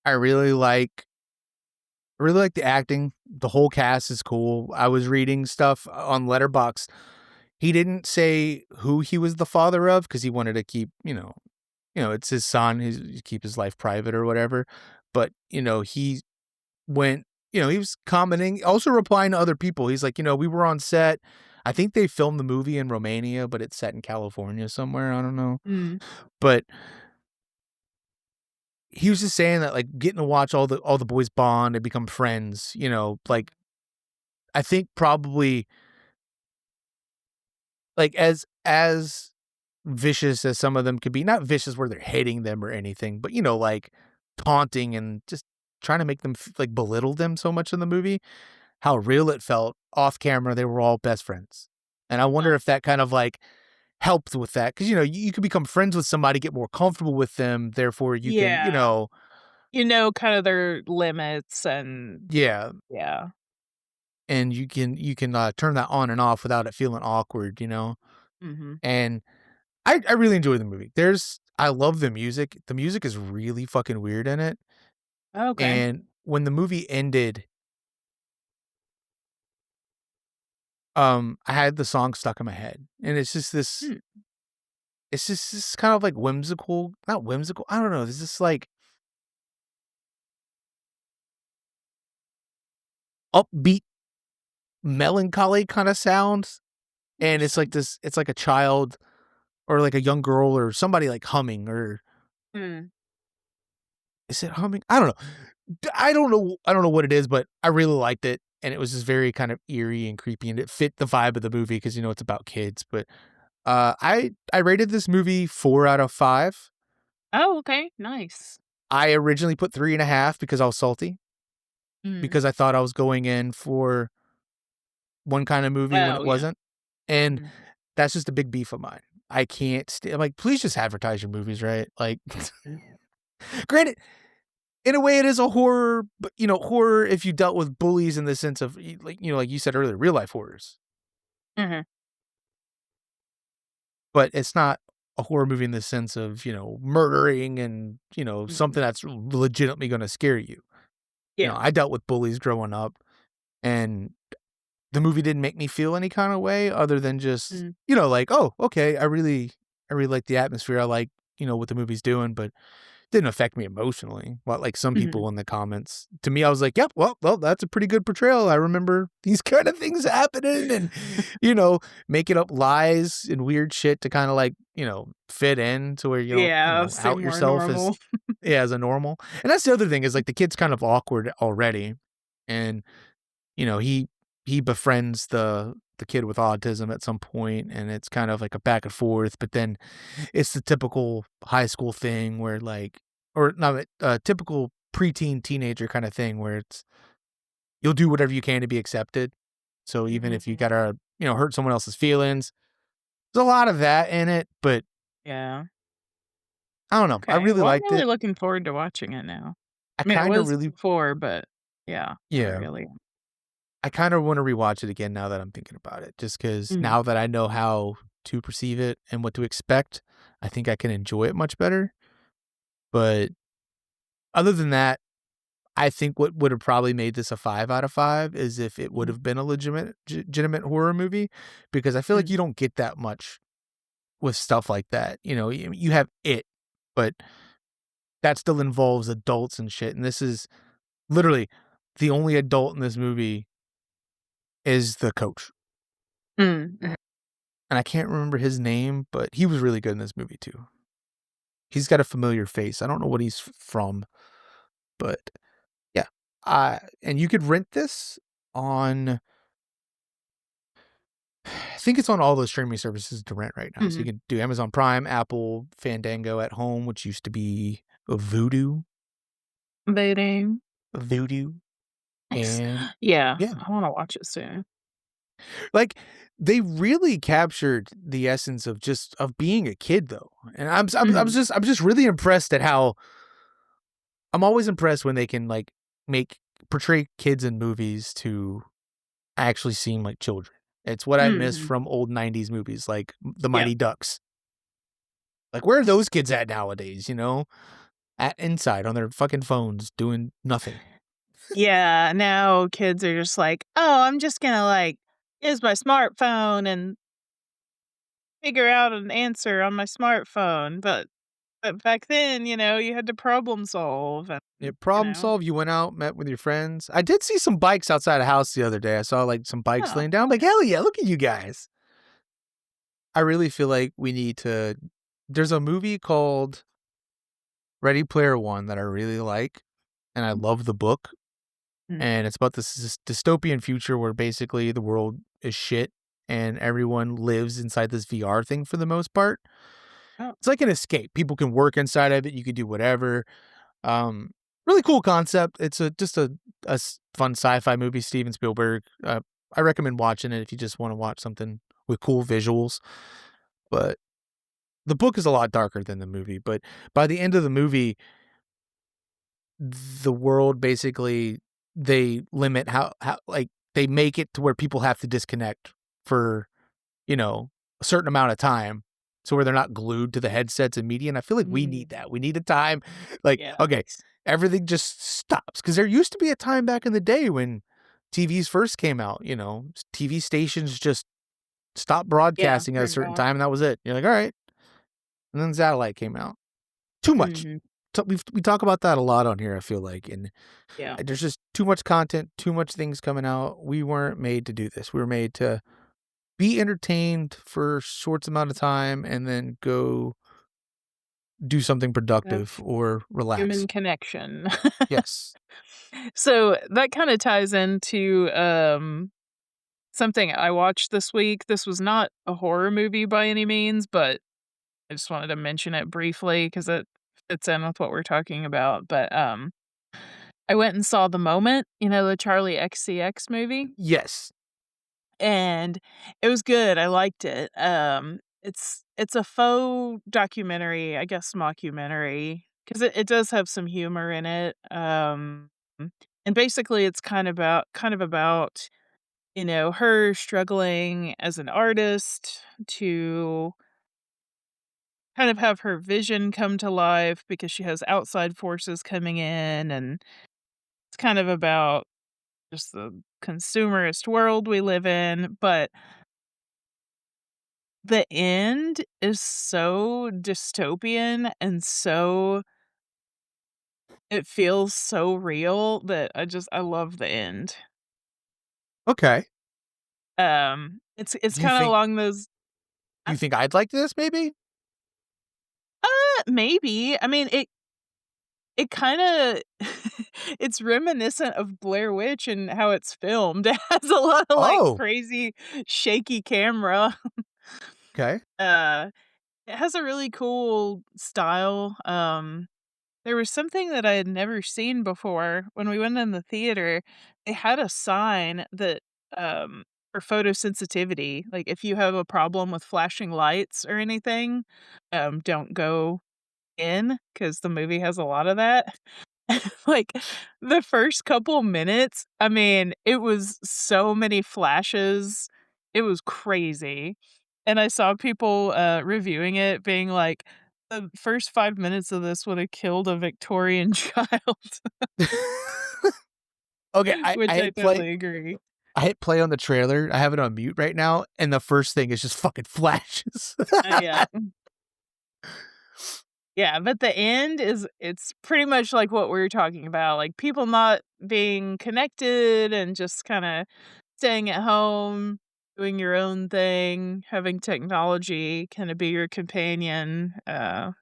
I really like the acting. The whole cast is cool. I was reading stuff on Letterboxd. He didn't say who he was the father of because he wanted to keep, it's his son. Keep his life private or whatever. But he went, he was commenting, also replying to other people. He's like, we were on set. I think they filmed the movie in Romania, but it's set in California somewhere. I don't know. mm, But he was just saying that, like, getting to watch all the boys bond and become friends, like, I think probably, like, as vicious as some of them could be, not vicious where they're hitting them or anything, but, like, taunting and just trying to make them like, belittle them so much in the movie, how real it felt off camera, they were all best friends. And I wonder oh, if that kind of, like, helped with that because you could become friends with somebody, get more comfortable with them, therefore you can, yeah. Kinda their limits and yeah. yeah. And you can turn that on and off without it feeling awkward. Mhm. And I really enjoy the movie. I love the music. The music is really fucking weird in it, Okay. and when the movie ended, I had the song stuck in my head, and it's just this Hmm. it's just this kind of, like, whimsical not whimsical, I don't know, it's just, like, upbeat, melancholy kinda sounds, and Interesting. it's like a child or, like, a young girl or somebody, like, humming or Mm, is it humming? I don't know. I don't know what it is, but I really liked it, and it was just very kind of eerie and creepy, and it fit the vibe of the movie because you know, it's about kids, but, I rated this movie 4 out of 5. oh, okay, nice. I originally put 3.5 because I was salty, Mm, because I thought I was going in for one kinda movie when it oh, yeah. wasn't, and Mm, that's just a big beef of mine. I can't I'm like, "Please just advertise your movies, right?" Like, granted, in a way it is a horror, but, you know, horror if you dealt with bullies in the sense of, like, you know, like you said earlier, real life horrors, mhm, but it's not a horror movie in the sense of, you know, murdering and, you know, mhm, something that's legitimately gonna scare you. You know, yeah. I dealt with bullies growing up, and the movie didn't make me feel any kinda way other than just, Mm, you know, like, "Oh, okay, I really like the atmosphere, I like, you know, what the movie's doing," but didn't affect me emotionally, but, like, some mhm. people in the comments. To me, I was like, "Yep, well, that's a pretty good portrayal. I remember these kinda things happening and, you know, making up lies and weird shit to kinda, like, you know, fit in to where you don't, you Yeah, know, out seem more yourself as normal. yeah, as a normal." And that's the other thing is, like, the kid's kind of awkward already, and, you know, he befriends the kid with autism at some point, and it's kind of like a back and forth, but then it's the typical high school thing where, like or not typical preteen, teenager kinda thing where it's you'll do whatever you can to be accepted. So even if you Mhm. gotta, you know, hurt someone else's feelings, there's a lot of that in it, but Yeah. I don't know, I Okay, really well, I'm liked really it. looking forward to watching it now. I I mean, it kinda was really before, but yeah, I yeah, really am. I kinda wanna rewatch it again now that I'm thinking about it, just because Mhm, now that I know how to perceive it and what to expect, I think I can enjoy it much better, but other than that, I think what would have probably made this a 5 out of 5 is if it would mhm, have been a legitimate horror movie, because I feel like mm, you don't get that much with stuff like that, you know, you have It, but that still involves adults and shit, and this is literally the only adult in this movie is the coach, mhm. and I can't remember his name, but he was really good in this movie too. He's got a familiar face, I don't know what he's from, but yeah, and you could rent this on I think it's on all those streaming services to rent right now. So you Mhm. can do Amazon Prime, Apple, Fandango at home, which used to be Dating. Voodoo, Nice. and Yeah, yeah, I wanna watch it soon. like they really captured the essence of just of being a kid though. And Mhm, I'm just really impressed at how I'm always impressed when they can like make portray kids in movies to actually seem like children. It's what I miss mhm. from old 90s movies like The Yeah. Mighty Ducks. Like where are those kids at nowadays, you know? At inside on their fucking phones doing nothing. Yeah, now kids are just like, "Oh, I'm just gonna, like, use my smartphone and figure out an answer on my smartphone," but back then, you had to problem solve and, Yeah, you problem know solved, you went out, met with your friends. I did see some bikes outside the house the other day. I saw, like, some bikes Oh, laying down, like, okay. "Hell yeah, look at you guys." I really feel like we need to there's a movie called Ready Player One that I really like, and I love the book, Mm. and it's about this dystopian future where basically the world is shit and everyone lives inside this VR thing for the most part. Oh, It's like an escape. People can work inside of it, you can do whatever. Um, really cool concept. It's just a fun sci-fi movie, Steven Spielberg. I recommend watching it if you just wanna watch something with cool visuals, but the book is a lot darker than the movie, but by the end of the movie, the world basically they limit how like, they make it to where people have to disconnect for, you know, a certain amount of time, so where they're not glued to the headsets and media, and I feel like we need mm, that. We need a time, like, okay, yes. everything just stops because there used to be a time back in the day when TVs first came out, you know, TV stations just stopped Yeah, broadcasting at a turned certain off. time, and that was it. You're like, "Alright." and then Satellite came out. Too much. Mhm. We talk about that a lot on here, I feel like, and Yeah. there's just too much content, too much things coming out. We weren't made to do this. We were made to be entertained for short amount of time and then go do something Have productive or relax. human connection. Yes. So, that kinda ties into, something I watched this week. This was not a horror movie by any means, but I just wanted to mention it briefly because it fits in with what we're talking about, but, I went and saw The Moment, the Charlie XCX movie, Yes. and it was good, I liked it. It's a faux documentary, I guess mockumentary, 'cause it does have some humor in it, and basically it's kind of about, her struggling as an artist to kind of have her vision come to life because she has outside forces coming in, and it's kind of about just the consumerist world we live in, but the end is so dystopian and so it feels so real that I love the end. Okay. It's Do you kinda think along those do uh, you think I'd like this maybe? maybe. I mean, it kinda it's reminiscent of Blair Witch and how it's filmed. It has a lot of, like, Oh, crazy shaky camera. okay. Uh, it has a really cool style. There was something that I had never seen before when we went in the theater. They had a sign that, for photosensitivity, like, if you have a problem with flashing lights or anything, don't go in because the movie has a lot of that. Like, the first couple minutes, I mean, it was so many flashes, it was crazy, and I saw people, reviewing it being like, "The first 5 minutes of this would have killed a Victorian child," Okay, which I totally agree. I hit play on the trailer. I have it on mute right now, and the first thing is just fucking flashes. Yeah. Yeah, but the end it's pretty much like what we were talking about, like, people not being connected and just kinda staying at home, doing your own thing, having technology kinda be your companion,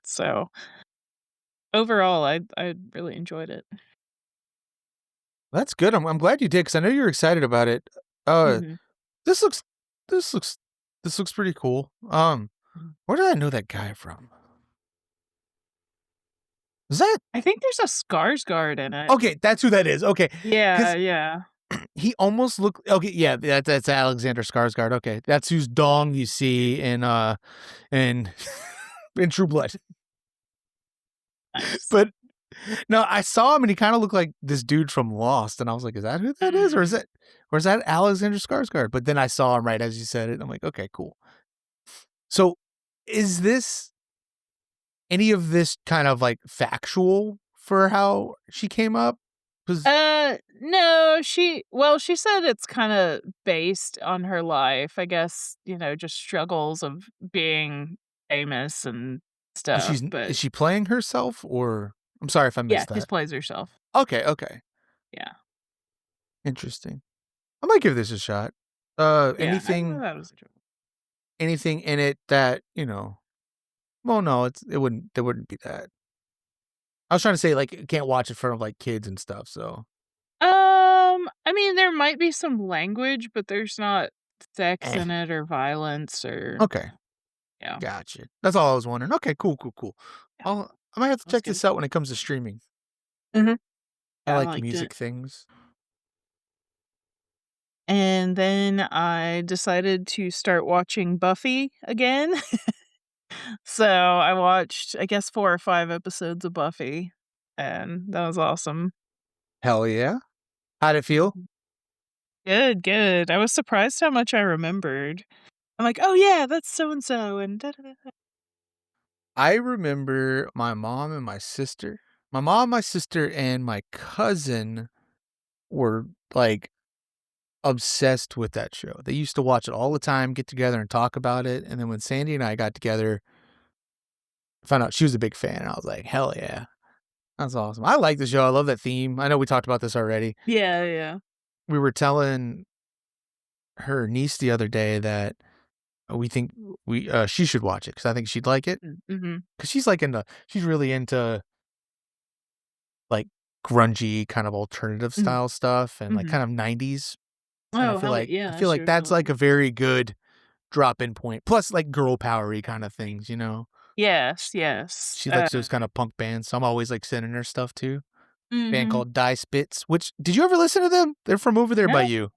so overall, I really enjoyed it. That's good. I'm glad you did because I know you're excited about it. Uh, Mhm. this looks this looks this looks pretty cool. Mhm. Where did I know that guy from? Is that I think there's a Skarsgård in it. okay? That's who that is. Okay, Yeah, because yeah. he almost looked okay. Yeah, that's Alexander Skarsgård. Okay, that's whose dong you see in in True Blood. Nice. But no, I saw him and he kind of looked like this dude from Lost, and I was like, "Is that who that is, Mm. or is that Alexander Skarsgård?" But then I saw him right as you said it, and I'm like, "Okay, cool." So, is this any of this kind of like factual for how she came up? Because No, she said it's kinda based on her life, I guess, just struggles of being famous and stuff, she's but is she playing herself, or I'm sorry if I yeah, missed she that. plays herself. Okay, okay, Yeah. interesting. I might give this a shot. Yeah, I thought that was enjoyable. Anything in it that well, no, it wouldn't be that. I was trying to say, like, you can't watch it in front of, like, kids and stuff, so I mean, there might be some language, but there's not sex eh. in it or violence or Okay, yeah. gotcha. That's all I was wondering. Okay, cool, cool, cool. Yeah, I might have to that was check good. this out when it comes to streaming. Mhm. I Yeah, I like liked it. music things. And then I decided to start watching Buffy again. So, I watched, I guess, 4 or 5 episodes of Buffy, and that was awesome. Hell yeah. How'd it feel? Mhm. Good, good. I was surprised how much I remembered. I'm like, "Oh, yeah, that's so and so, and da da da da." I remember my mom, my sister, and my cousin were, like, obsessed with that show. They used to watch it all the time, get together and talk about it, and then when Sandy and I got together found out she was a big fan, and I was like, "Hell yeah. That's awesome." I like the show, I love that theme. I know we talked about this already. Yeah, yeah. We were telling her niece the other day that we think she should watch it because I think she'd like it. Mhm. Because she's really into, like, grungy, kind of alternative Mhm. style stuff and, like, Mhm. kind of 90s, and Oh, hell I yeah, I feel see like what you're that's, like, talking. a very good drop-in point, plus, like, girl powery kinda things, you know? Yes, yes. She likes those kinda punk bands, so I'm always, like, sending her stuff too. Band Mhm. called Die Spitz, which did you ever listen to them? They're from over there by No? you.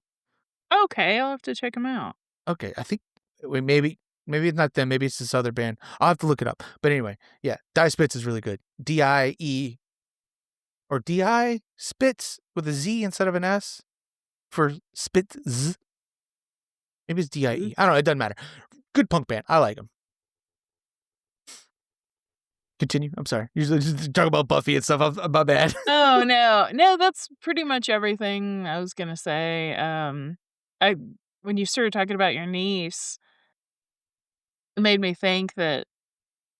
Okay, I'll have to check them out. Okay, I think wait, maybe it's not them, maybe it's this other band. I'll have to look it up. But anyway, yeah, Die Spitz is really good. D-I-E or D-I Spitz with a Z instead of an S for Spitz. Maybe it's Mm. D-I-E. I don't know, it doesn't matter. Good punk band. I like them. Continue. I'm sorry. Usually just talk about Buffy and stuff. My bad. Oh, no. No, that's pretty much everything I was gonna say. I when you started talking about your niece, it made me think that,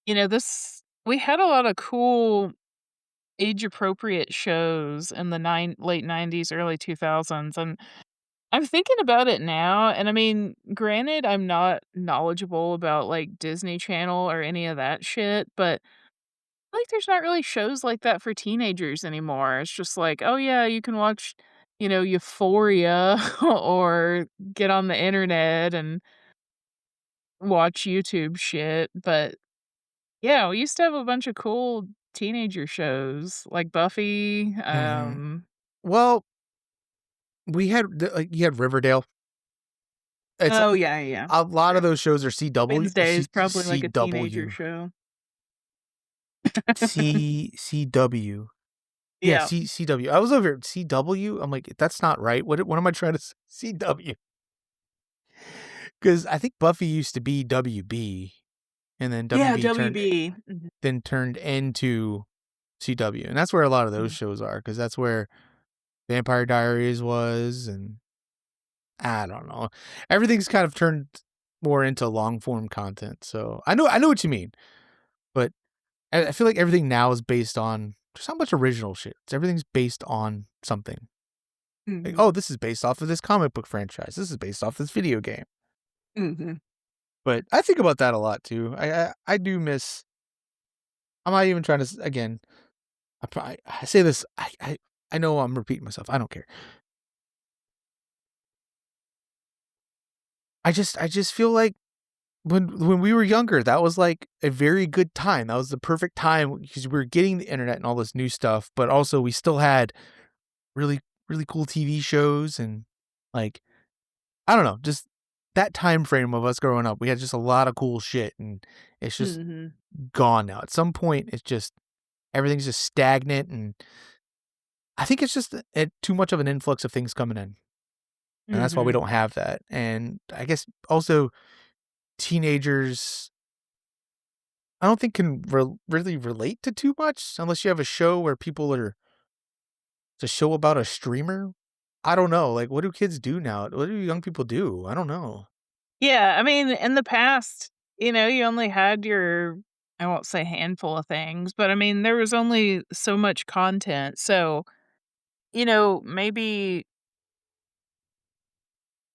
this we had a lot of cool age appropriate shows in the late 90s, early 2000s, and I'm thinking about it now, and I mean, granted, I'm not knowledgeable about, like, Disney Channel or any of that shit, but, like, there's not really shows like that for teenagers anymore. It's just like, "Oh, yeah, you can watch, Euphoria or get on the internet and watch YouTube shit," but, yeah, we used to have a bunch of cool teenager shows, like Buffy, Mhm. Well, we had like you had Riverdale. It's Oh, yeah, yeah, a lot of sure. those shows are CW, Wednesday is probably like a teenager CW, show. CW. Yeah, Yeah. CW. I was over here, CW. I'm like, that's not right. What am I trying to CW? Because I think Buffy used to be WB, and then Yeah, WB WB. Mhm. turned into CW, and that's where a lot of those Mhm. shows are. Because that's where Vampire Diaries was, and I don't know. Everything's kind of turned more into long form content. So I know what you mean, but I feel like everything now is based on just how much original shit. Everything's based on something. Like, Mhm. oh, this is based off of this comic book franchise. This is based off this video game. Mhm. But I think about that a lot too. I do miss. I'm not even trying to again. I say this. I know I'm repeating myself. I don't care. I just feel like when we were younger, that was like a very good time. That was the perfect time because we were getting the internet and all this new stuff, but also we still had really really cool TV shows and like I don't know, just that time frame of us growing up. We had just a lot of cool shit and it's just Mhm. gone now. At some point it's just everything's just stagnant and I think it's just too much of an influx of things coming in. And that's why we Mhm. don't have that. And I guess also teenagers I don't think can really relate to too much unless you have a show where people are it's a show about a streamer. I don't know. Like, what do kids do now? What do young people do? I don't know. Yeah, I mean, in the past, you only had your I won't say handful of things, but I mean, there was only so much content. So, maybe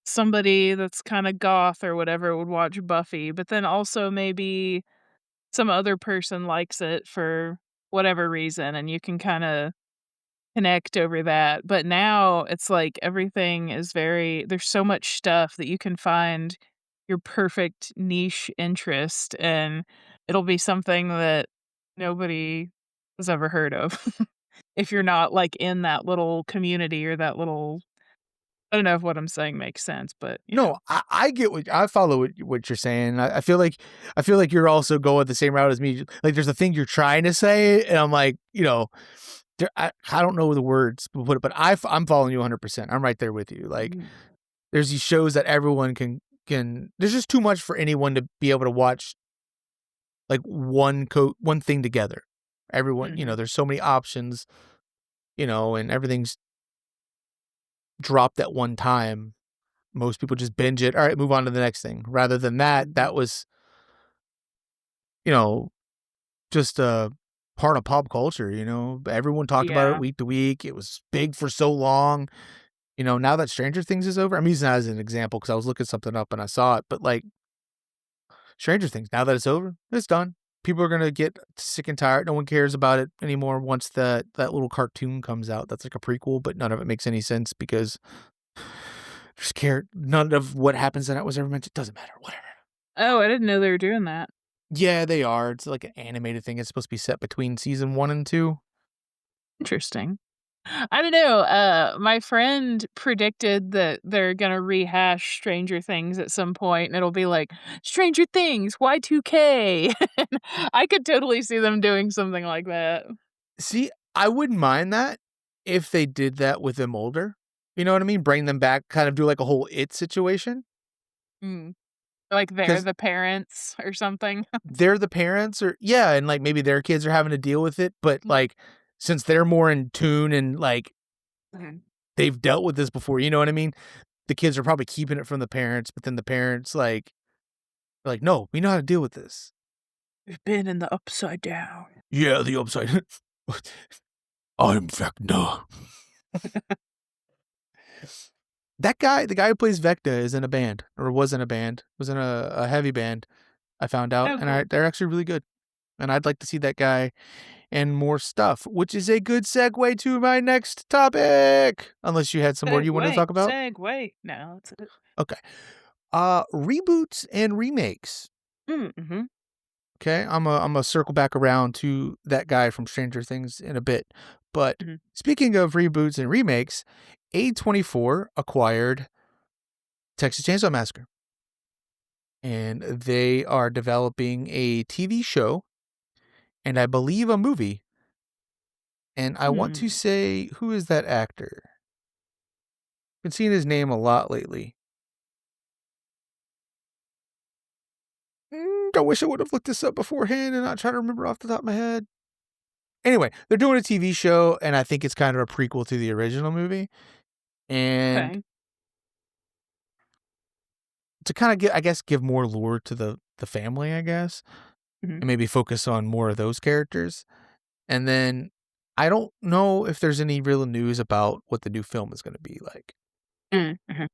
somebody that's kinda goth or whatever would watch Buffy, but then also maybe some other person likes it for whatever reason, and you can kinda connect over that, but now it's like everything is there's so much stuff that you can find your perfect niche interest, and it'll be something that nobody has ever heard of if you're not, like, in that little community or that little I don't know if what I'm saying makes sense, but, No, I get what I follow what you're saying. I feel like you're also going the same route as me. Like there's a thing you're trying to say, and I'm like, I don't know the words, but I'm following you 100%. I'm right there with you. Like Mhm, there's these shows that everyone can. There's just too much for anyone to be able to watch like one thing together. Everyone, mhm, there's so many options, and everything's dropped at one time. Most people just binge it. All right, move on to the next thing. Rather than that, mhm, that was, you know, just a part of pop culture, everyone talked about it Yeah. week to week. It was big for so long. Now that Stranger Things is over, I'm using that as an example because I was looking something up and I saw it, but, like, Stranger Things, now that it's over, it's done. People are gonna get sick and tired. No one cares about it anymore once that little cartoon comes out. That's like a prequel, but none of it makes any sense because just care none of what happens in that was ever meant to doesn't matter, whatever. Oh, I didn't know they were doing that. Yeah, they are. It's like an animated thing. It's supposed to be set between season 1 and 2. Interesting. I don't know, my friend predicted that they're gonna rehash Stranger Things at some point, and it'll be like, "Stranger Things, Y2K." I could totally see them doing something like that. See, I wouldn't mind that if they did that with them older. You know what I mean? Bring them back, kind of do like a whole It situation, Mm. Like they're because the parents or something. they're the parents or yeah, and, like, maybe their kids are having to deal with it, but, like, since they're more in tune and, like, Mhm. they've dealt with this before, you know what I mean? The kids are probably keeping it from the parents, but then the parents, like, are like, "No, we know how to deal with this." We've been in the upside down. "Yeah, the upside I'm Vecna." That guy the guy who plays Vecna is in a band, or was in a band, was in a heavy band, I found out, Oh, and cool. they're actually really good, and I'd like to see that guy and more stuff, which is a good segue to my next topic, unless you had some more you wanted to Segue, talk about? segue. No, that's it. Okay. Reboots and remakes. Mhm, Okay, I'm a circle back around to that guy from Stranger Things in a bit, but mhm. speaking of reboots and remakes, A24 acquired Texas Chainsaw Massacre, and they are developing a TV show and I believe a movie, and I want to Hmm. say, who is that actor? Been seeing his name a lot lately. I wish I would have looked this up beforehand and not try to remember off the top of my head. Anyway, they're doing a TV show, and I think it's kind of a prequel to the original movie. And Okay. to kind of get, I guess, give more lore to the family, I guess, Mhm. and maybe focus on more of those characters. And then I don't know if there's any real news about what the new film is going to be like. Mhm.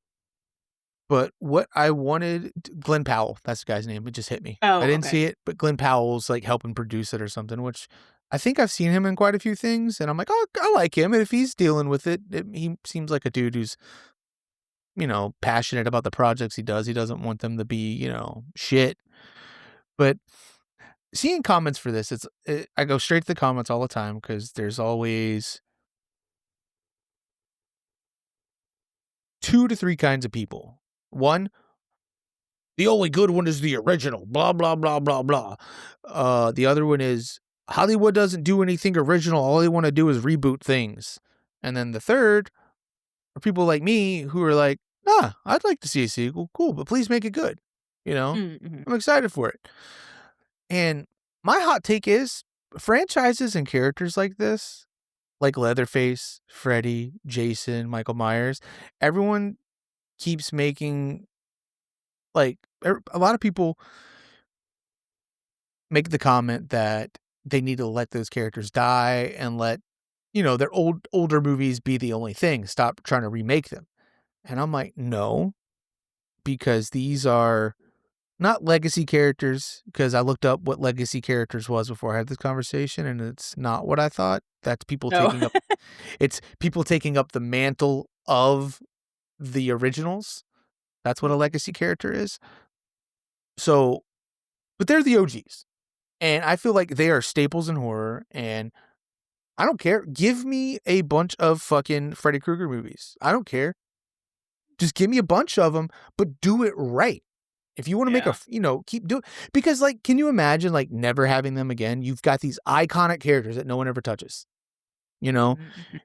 But what I wanted, Glenn Powell, that's the guy's name. It just hit me. I Oh, didn't okay. see it, but Glenn Powell's like helping produce it or something, which I think I've seen him in quite a few things. And I'm like, oh, I like him. And if he's dealing with it, he seems like a dude who's, passionate about the projects he does. He doesn't want them to be, shit. But seeing comments for this, I go straight to the comments all the time because there's always 2 to 3 kinds of people. One, the only good one is the original, blah, blah, blah, blah, blah. The other one is Hollywood doesn't do anything original. All they wanna do is reboot things. And then the third are people like me who are like, "Ah, I'd like to see a sequel. Cool, but please make it good." You know? Mhm. I'm excited for it. And my hot take is franchises and characters like this, like Leatherface, Freddy, Jason, Michael Myers, everyone keeps making a lot of people make the comment that they need to let those characters die and let, their older movies be the only thing. Stop trying to remake them. And I'm like, no, because these are not legacy characters, because I looked up what legacy characters was before I had this conversation, and it's not what I thought. That's people No. taking up it's people taking up the mantle of the originals. That's what a legacy character is. So, but they're the OGs. And I feel like they are staples in horror, and I don't care. Give me a bunch of fucking Freddy Krueger movies. I don't care. Just give me a bunch of them, but do it right. If you wanna make a Yeah. f keep doing because, like, can you imagine, like, never having them again? You've got these iconic characters that no one ever touches, you know? Mhm.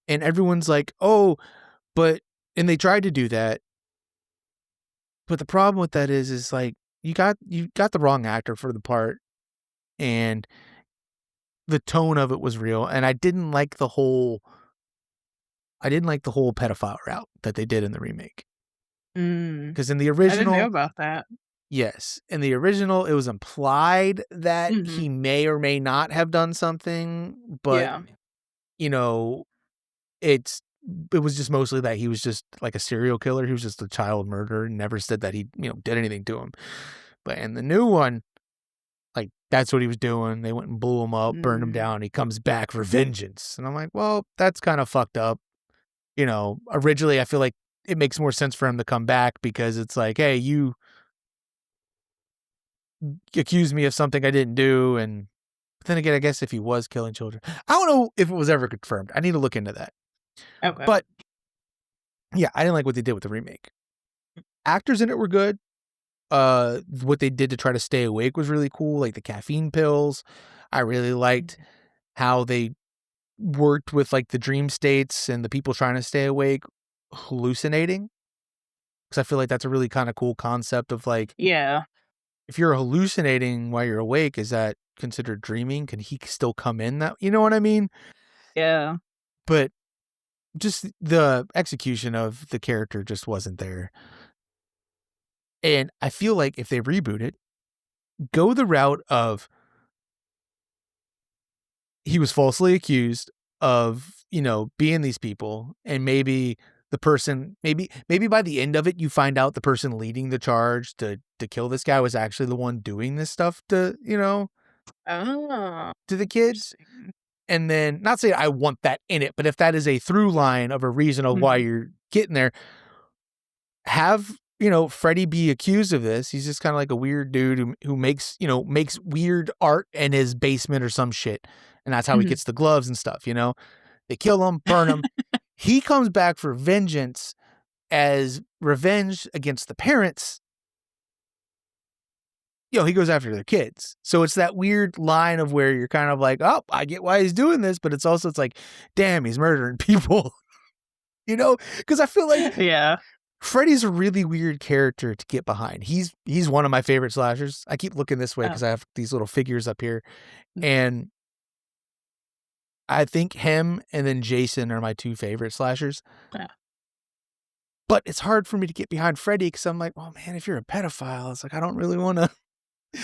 And everyone's like, "Oh, but" and they tried to do that, but the problem with that is, like, you got the wrong actor for the part, and the tone of it was real, and I didn't like the whole pedophile route that they did in the remake. Mm. Because in the I didn't know original about that. Yes. In the original, it was implied that Mhm. he may or may not have done something, but, Yeah. you know, it's it was just mostly that he was just like a serial killer. He was just a child murderer and never said that he, did anything to him. But in the new one, like, that's what he was doing. They went and blew him up, burned him Mm. down. He comes back for vengeance. And I'm like, well, that's kind of fucked up. Originally, I feel like it makes more sense for him to come back because it's like, hey, you accused me of something I didn't do. And but then again, I guess if he was killing children, I don't know if it was ever confirmed. I need to look into that. Okay. But yeah, I didn't like what they did with the remake. Actors in it were good. What they did to try to stay awake was really cool, like the caffeine pills. I really liked how they worked with like the dream states and the people trying to stay awake hallucinating. Because I feel like that's a really kind of cool concept of like, Yeah. if you're hallucinating while you're awake, is that considered dreaming? Can he still come in that? You know what I mean? Yeah. But just the execution of the character just wasn't there. And I feel like if they reboot it, go the route of he was falsely accused of, being these people, and maybe the person maybe by the end of it you find out the person leading the charge to kill this guy was actually the one doing this stuff to, Oh, to the kids. interesting. And then not say I want that in it, but if that is a through line of a reason of why Mhm. you're getting there, have, Freddie be accused of this. He's just kind of like a weird dude who makes weird art in his basement or some shit. And that's how he Mhm. gets the gloves and stuff. They kill him, burn him. He comes back for vengeance as revenge against the parents. He goes after their kids. So it's that weird line of where you're kind of like, oh, I get why he's doing this, but it's like, damn, he's murdering people. Because I feel like Yeah. Freddy's a really weird character to get behind. He's one of my favorite slashers. I keep looking this way Oh. because I have these little figures up here, Mm. and I think him and then Jason are my two favorite slashers. Yeah. But it's hard for me to get behind Freddy because I'm like, oh man, if you're a pedophile, it's like I don't really want to.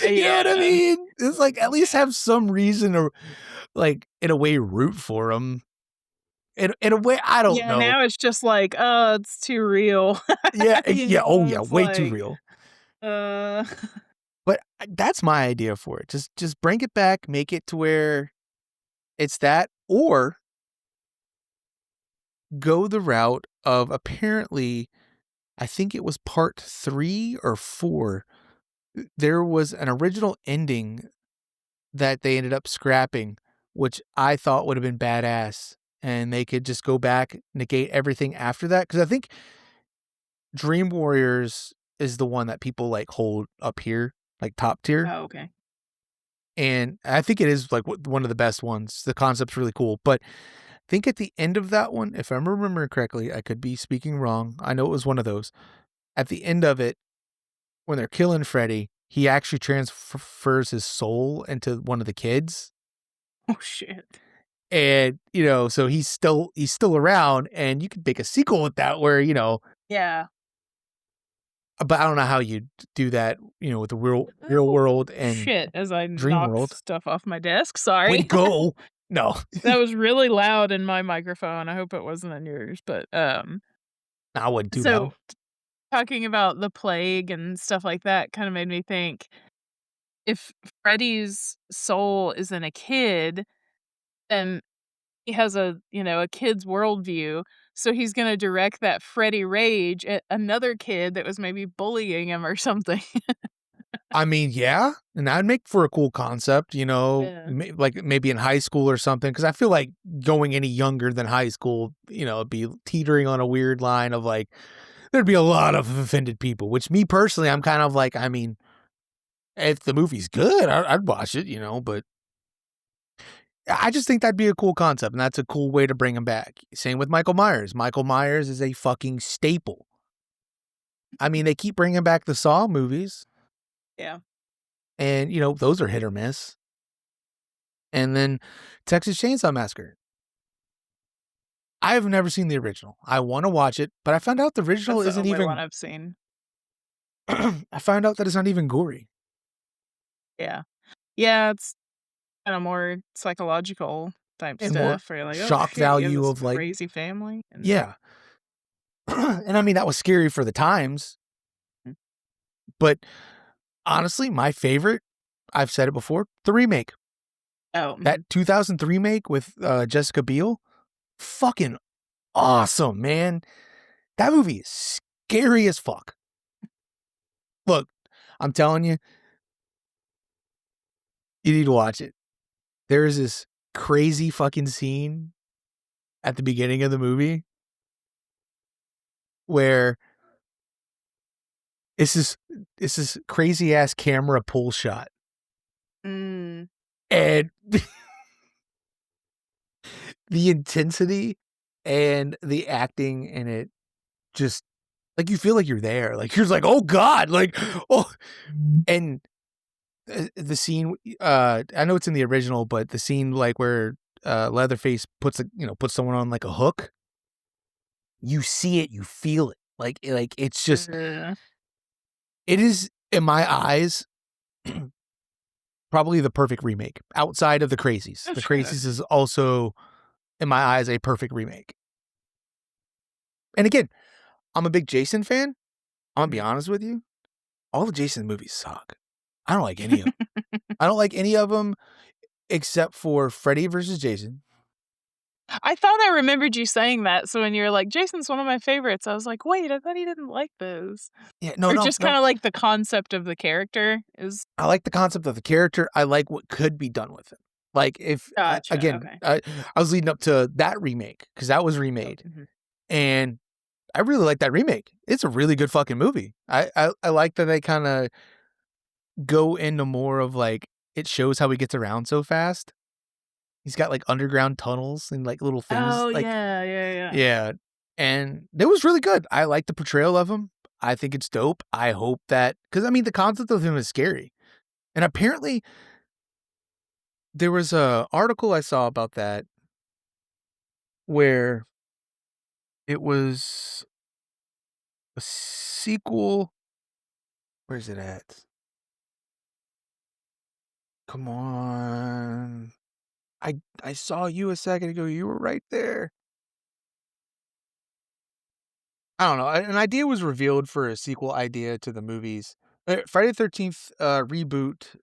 You know what I Yeah. mean? It's like at least have some reason to, like, in a way, root for him. In a way, I don't Yeah, know. now it's just like, "Oh, it's too real." Yeah, yeah. Oh yeah, It's way too like, real. uh But that's my idea for it. Just bring it back, make it to where it's that, or go the route of apparently, I think it was part 3 or 4, there was an original ending that they ended up scrapping, which I thought would have been badass, and they could just go back, negate everything after that. Because I think Dream Warriors is the one that people, like, hold up here, like, top tier, Oh, okay. and I think it is, like, one of the best ones. The concept's really cool, but think at the end of that one, if I'm remembering correctly, I could be speaking wrong. I know it was one of those. At the end of it, when they're killing Freddy, he actually transfers his soul into one of the kids. Oh, shit. And, so he's still around, and you could make a sequel with that where, Yeah. but I don't know how you do that, with the real Oh, world and shit, as I dream knock world. stuff off my desk, Way to sorry. go. No, That was really loud in my microphone, I hope it wasn't in yours, but, I wasn't too loud. so talking about the plague and stuff like that kinda made me think, if Freddy's soul is in a kid, then he has a kid's worldview, so he's gonna direct that Freddy rage at another kid that was maybe bullying him or something. I mean, yeah, and that'd make for a cool concept, Yeah. like maybe in high school or something. Because I feel like going any younger than high school, it'd be teetering on a weird line of like, there'd be a lot of offended people, which me personally, I'm kind of like, I mean, if the movie's good, I'd watch it, but I just think that'd be a cool concept, and that's a cool way to bring him back. Same with Michael Myers. Michael Myers is a fucking staple. I mean, they keep bringing back the Saw movies, Yeah. and, those are hit or miss. And then Texas Chainsaw Massacre. I have never seen the original. I want to watch it, but I found out the original That's the isn't only one even I've seen. I found out that it's not even gory. Yeah. Yeah, it's kinda more psychological type And more stuff where you're like, "Oh, shock shit, you have value this of, like crazy family," and yeah. And I mean, that was scary for the times, mm. but honestly, my favorite, I've said it before, the remake. Oh, That mhm. 2003 remake with, Jessica Biel, fucking awesome, man. That movie is scary as fuck. Look, I'm telling you, you need to watch it. There is this crazy fucking scene at the beginning of the movie where it's this it's this crazy ass camera pull shot, Mm. and the intensity and the acting in it just like, you feel like you're there, like, you're just like, "Oh god," like, "Oh," and, the scene, I know it's in the original, but the scene, like, where, Leatherface puts someone on, like, a hook, you see it, you feel it, it's just Uh, it is, in my eyes, probably the perfect remake, outside of The Crazies. oh, The sure. Crazies is also, in my eyes, a perfect remake. And again, I'm a big Jason fan. Imma be Mhm. honest with you, all the Jason movies suck. I don't like any of 'em. I don't like any of them except for Freddy versus Jason. I thought I remembered you saying that, so when you were like, "Jason's one of my favorites," I was like, "Wait, I thought he didn't like those." Yeah, no, Or no, just no. kinda like the concept of the character is I like the concept of the character, I like what could be done with it. Like, if gotcha, again, okay. I was leading up to that remake because that was Oh, remade, mhm. and I really like that remake. It's a really good fucking movie. I like that they kinda go into more of, like, it shows how he gets around so fast. He's got, like, underground tunnels and, like, little things, Oh, like yeah, yeah, yeah. yeah, and it was really good. I like the portrayal of him. I think it's dope. I hope that because I mean, the concept of him is scary, and apparently there was a article I saw about that where it was a sequel. Where's it at? Come on. I saw you a second ago. You were right there. I don't know. An idea was revealed for a sequel idea to the movies. Friday the 13th reboot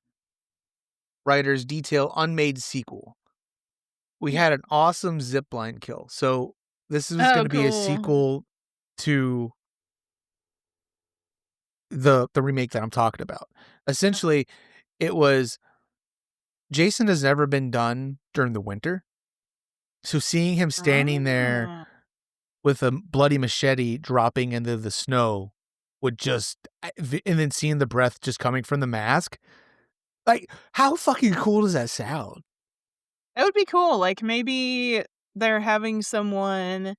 writers detail unmade sequel. We had an awesome zipline kill. So this was Oh, going to be a cool. sequel to the remake that I'm talking about. Essentially, it was Jason has never been done during the winter. So seeing him standing there Oh. with a bloody machete dropping into the snow would just and then seeing the breath just coming from the mask. Like, how fucking cool does that sound? That would be cool, like, maybe they're having someone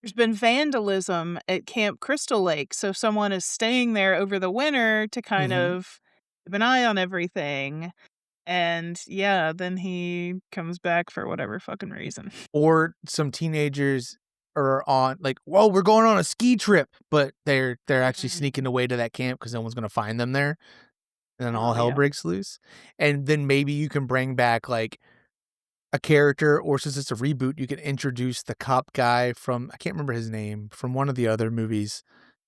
there's been vandalism at Camp Crystal Lake, so someone is staying there over the winter to kind Mhm. of keep an eye on everything, and, yeah, then he comes back for whatever fucking reason. Or some teenagers are on like, "Well, we're going on a ski trip," but they're actually Mm. sneaking away to that camp because no one's gonna find them there, and then all Oh, hell yeah. breaks loose. And then maybe you can bring back, like, a character, or since it's a reboot, you can introduce the cop guy from I can't remember his name, from one of the other movies.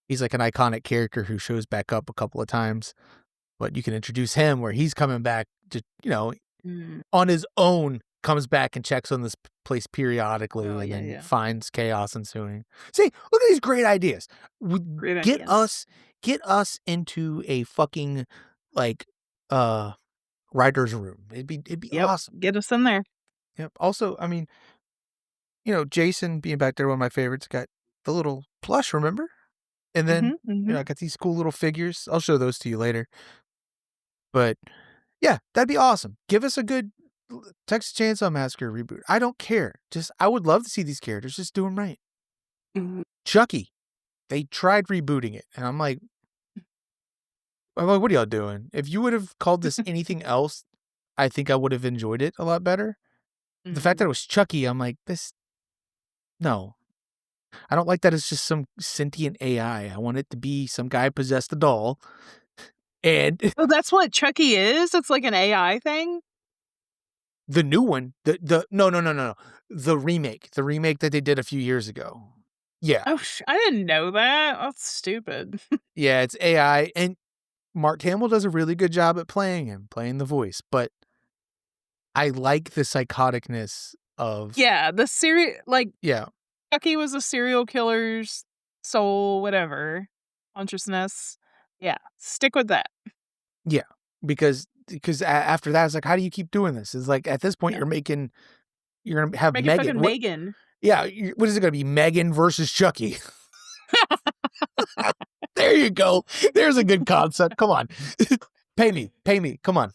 He's like an iconic character who shows back up a couple of times, but you can introduce him where he's coming back to, Mm. on his own, comes back and checks on this place periodically Oh, and yeah, then yeah. finds chaos ensuing. See, look at these great ideas. Great Get ideas. us get us into a fucking, like, uh, writer's room. It'd be Yep, awesome. get us in there. Yep. Also, I mean, Jason being back there, one of my favorites, got the little plush, remember? And then, Mhm, mhm. I got these cool little figures. I'll show those to you later. But yeah, that'd be awesome. Give us a good Texas Chainsaw Massacre reboot. I don't care. Just I would love to see these characters. Just do them right. Mhm. Chucky, they tried rebooting it, and I'm like, what are y'all doing? If you would have called this anything else, I think I would have enjoyed it a lot better. The fact that Mhm. it was Chucky, I'm like, this no. I don't like that it's just some sentient AI. I want it to be some guy possessed a doll, and Oh, that's what Chucky is? It's like an AI thing? the new one, the no, the remake that they did a few years ago. Yeah. Oh, I didn't know that. That's stupid. Yeah, it's AI, and Mark Hamill does a really good job at playing him, playing the voice, but I like the psychoticness of Yeah, the like, yeah, Chucky was a serial killer's soul, whatever, consciousness. Yeah, stick with that. yeah, because after that, it's like, how do you keep doing this? It's like, at this point, Yeah. you're gonna have Make it Megan. fucking What Megan. yeah, what is it gonna be, Megan versus Chucky? There you go. There's a good concept, come on. Pay me, come on.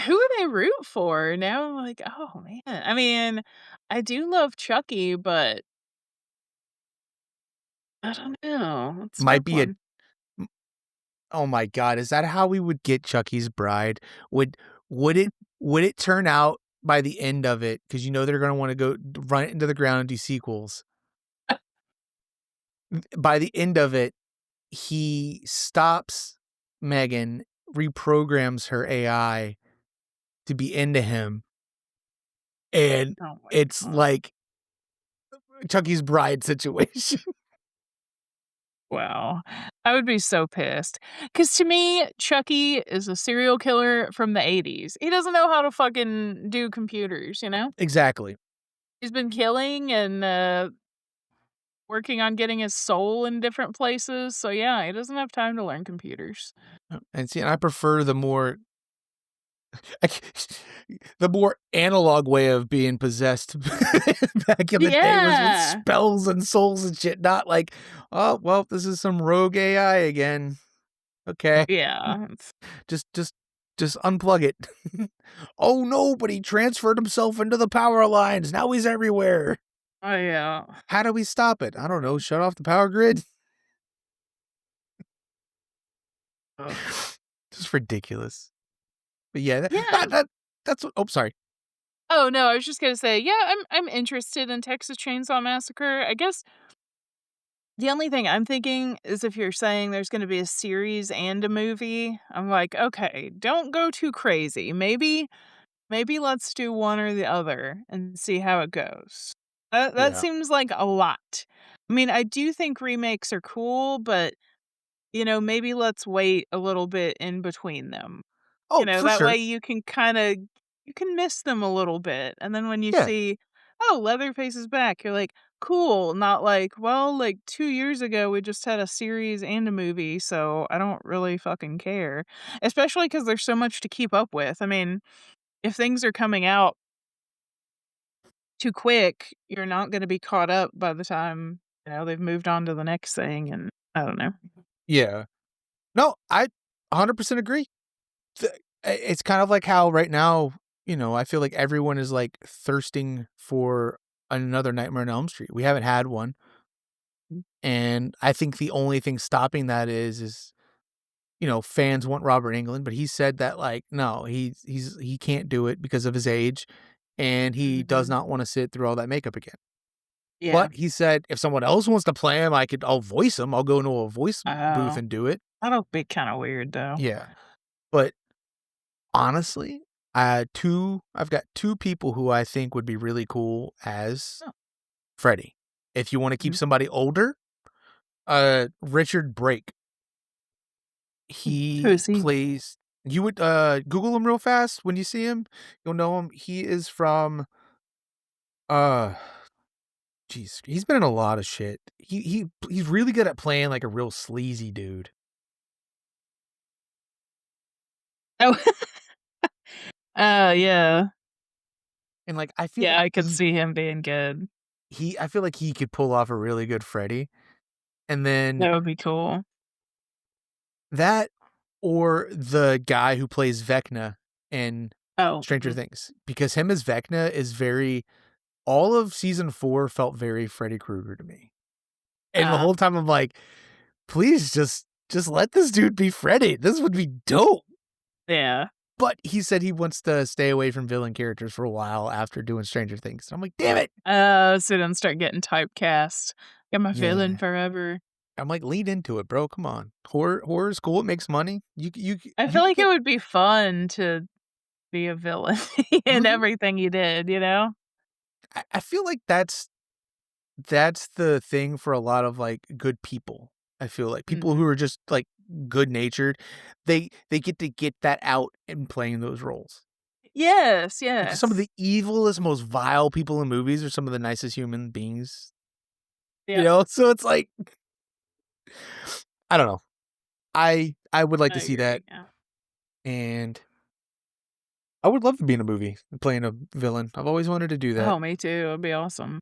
Who would I root for? Now I'm like, "Oh, man." I mean, I do love Chucky, but I don't know. It's a tough Might be a one. oh my god, is that how we would get Chucky's Bride? Would would it would it turn out by the end of it, because you know they're gonna wanna go run it into the ground and do sequels. By the end of it, he stops Megan, reprograms her AI to be into him, and Oh my it's god. like Chucky's Bride situation. Wow. I would be so pissed. Because to me, Chucky is a serial killer from the '80s. He doesn't know how to fucking do computers, you know? Exactly. He's been killing and, working on getting his soul in different places, so yeah, he doesn't have time to learn computers. And see, and I prefer the more analog way of being possessed back in the day was with Yeah. spells and souls and shit, not like, "Oh, well, this is some rogue AI again. Okay, Yeah. just just just unplug it." "Oh, no, but he transferred himself into the power lines, now he's everywhere. Oh, yeah. How do we stop it? I don't know, shut off the power grid?" Ugh. Just ridiculous. But yeah, Yeah. that's what oh, sorry. Oh, no, I was just gonna say, yeah, I'm interested in Texas Chainsaw Massacre. I guess the only thing I'm thinking is if you're saying there's gonna be a series and a movie, I'm like, "Okay, don't go too crazy. Maybe let's do one or the other and see how it goes." That Yeah. seems like a lot. I mean, I do think remakes are cool, but, maybe let's wait a little bit in between them. Oh, for That way sure. you can miss them a little bit, and then when you Yeah. see, "Oh, Leatherface is back," you're like, "Cool," not like, "Well, like, 2 years ago, we just had a series and a movie, so I don't really fucking care." Especially because there's so much to keep up with. I mean, if things are coming out too quick, you're not gonna be caught up by the time, they've moved on to the next thing, and I don't know. Yeah. No, I 100% agree. The it's kind of like how right now, I feel like everyone is, like, thirsting for another Nightmare on Elm Street. We haven't had one, and I think the only thing stopping that is, fans want Robert Englund, but he said that, like, no, he can't do it because of his age, and he does Mhm. not wanna sit through all that makeup again. Yeah. But he said, "If someone else wants to play him, I'll voice him. I'll go into a voice booth Oh, and do it." that'll be kinda weird, though. Yeah. But honestly, I've got 2 people who I think would be really cool as Oh, Freddy. If you wanna keep mhm. somebody older, Richard Brake. Who He is he? plays you would, Google him real fast when you see him, you'll know him. He is from, uh, jeez, he's been in a lot of shit. He's really good at playing, like, a real sleazy dude, Oh, yeah. and, like, I feel Yeah, like I could see him being good. I feel like he could pull off a really good Freddy, and then That would be cool. that or the guy who plays Vecna in Oh, Stranger mhm. Things, because him as Vecna is very all of season 4 felt very Freddy Krueger to me, and the Uh, whole time I'm like, "Please just let this dude be Freddy, this would be dope." yeah. but he said he wants to stay away from villain characters for a while after doing Stranger Things. I'm like, "Damn it." So don't start getting typecast. I'm a villain Yeah. forever. I'm like, "Lean into it, bro, come on. Horror is cool, it makes money. I You feel could like it get." would be fun to be a villain in Mhm. everything you did, you know? I feel like that's the thing for a lot of, like, good people. I feel like people who Mhm. are just, like, good-natured, they get that out in playing those roles. Yes, Because some of yes. the evilest, most vile people in movies are some of the nicest human beings, you Yep, know? So it's like, I don't know. I would like to I see that, agree, yeah. and I would love to be in a movie playing a villain. I've always wanted to do that. Oh, me too, it'd be awesome.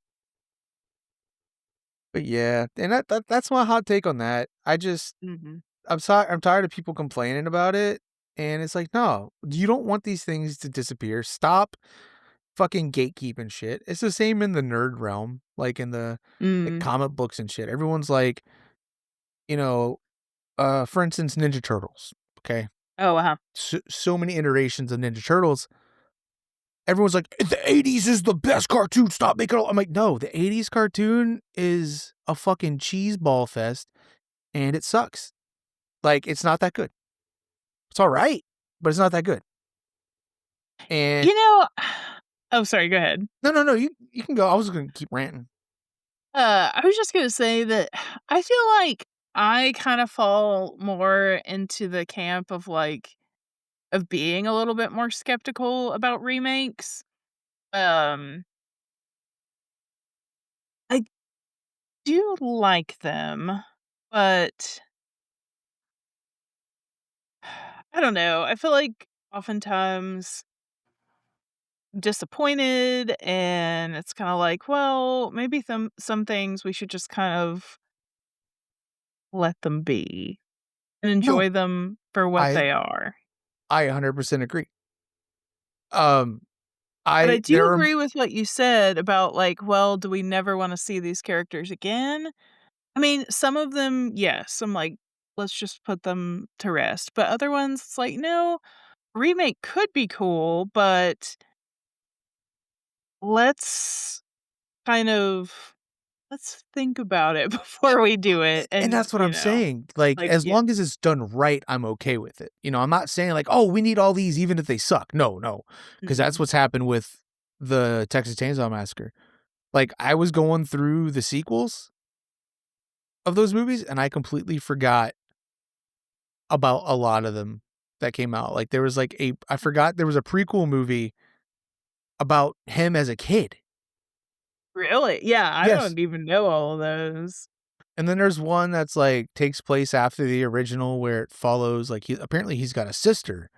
But yeah, and that's my hot take on that. Mhm. I'm tired of people complaining about it, and it's like, "No, you don't want these things to disappear. Stop fucking gatekeeping shit." It's the same in the nerd realm, like in the like Mm. comic books and shit. Everyone's like, you know, for instance, Ninja Turtles, okay? Oh, wow. So many iterations of Ninja Turtles. Everyone's like, "The '80s is the best cartoon. Stop making all." I'm like, "No, the '80s cartoon is a fucking cheese ball fest, and it sucks. Like, it's not that good. It's alright, but it's not that good." And You know Oh, sorry, go ahead. no, you can go. I was just gonna keep ranting. I was just gonna say that I feel like I kind of fall more into the camp of, like of being a little bit more skeptical about remakes. Um, I do like them, but I don't know. I feel like oftentimes disappointed and it's kind of like, well, maybe some things we should just kind of let them be and No, enjoy them for what I they are. I 100% agree. Um, But I I do there are agree with what you said about like, well, do we never want to see these characters again? I mean, some of them, yes. I'm like, let's just put them to rest. But other ones, it's like, no, remake could be cool, but let's kind of let's think about it before we do it. and And that's what I'm saying. Like, as yeah. long as it's done right, I'm okay with it. You know, I'm not saying like, "Oh, we need all these even if they suck." No, because that's Mm-mm. what's happened with the Texas Chainsaw Massacre. Like, I was going through the sequels of those movies, and I completely forgot about a lot of them that came out. Like, there was like a I forgot there was a prequel movie about him as a kid. Really? Yeah, I Yes. don't even know all of those. And then there's one that's, like, takes place after the original where it follows, like, he's got a sister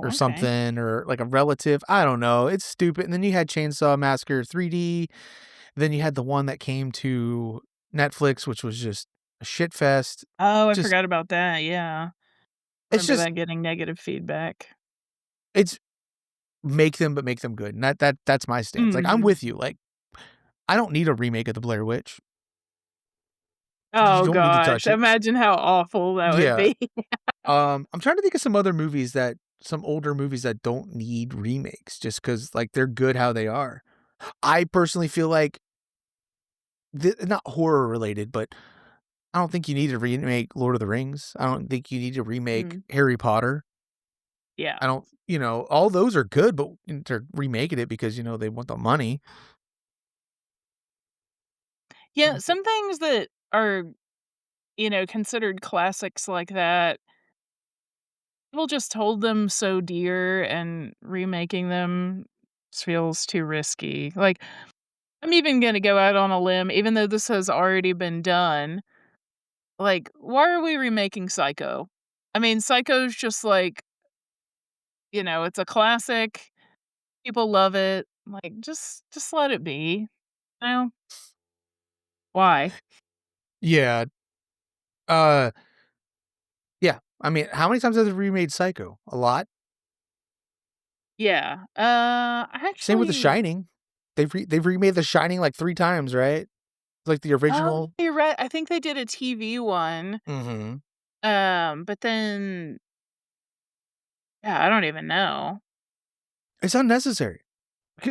or Oh, okay. something or, like, a relative, I don't know, it's stupid, and then you had Chainsaw Massacre 3D, then you had the one that came to Netflix, which was just a shit fest. Oh, I Just forgot about that. Yeah. it's Remember just that getting negative feedback. it's make them, but make them good, and that's my stance, like, I'm Mhm. with you, like, I don't need a remake of The Blair Witch. You Oh don't need to gosh, touch it. imagine how awful that would Yeah. be. I'm trying to think of some older movies that don't need remakes just because like, they're good how they are. I personally feel like not horror related, but I don't think you need to remake Lord of the Rings. I don't think you need to remake Mm, Harry Potter. yeah. I don't all those are good, but they're remaking it because, they want the money. Yeah, some things that are, considered classics like that, people just hold them so dear and remaking them just feels too risky. Like, I'm even gonna go out on a limb, even though this has already been done. Like, why are we remaking Psycho? I mean, Psycho's just like, it's a classic. People love it. Like, just let it be. You know? Why? Yeah. Uh, yeah. I mean, how many times have they remade Psycho? A lot? Yeah. Same with The Actually, Shining. They've remade The Shining like 3 times, right? Like the oh, original. you're right. I think they did a TV one. Mhm. But then Yeah, I don't even know. It's unnecessary.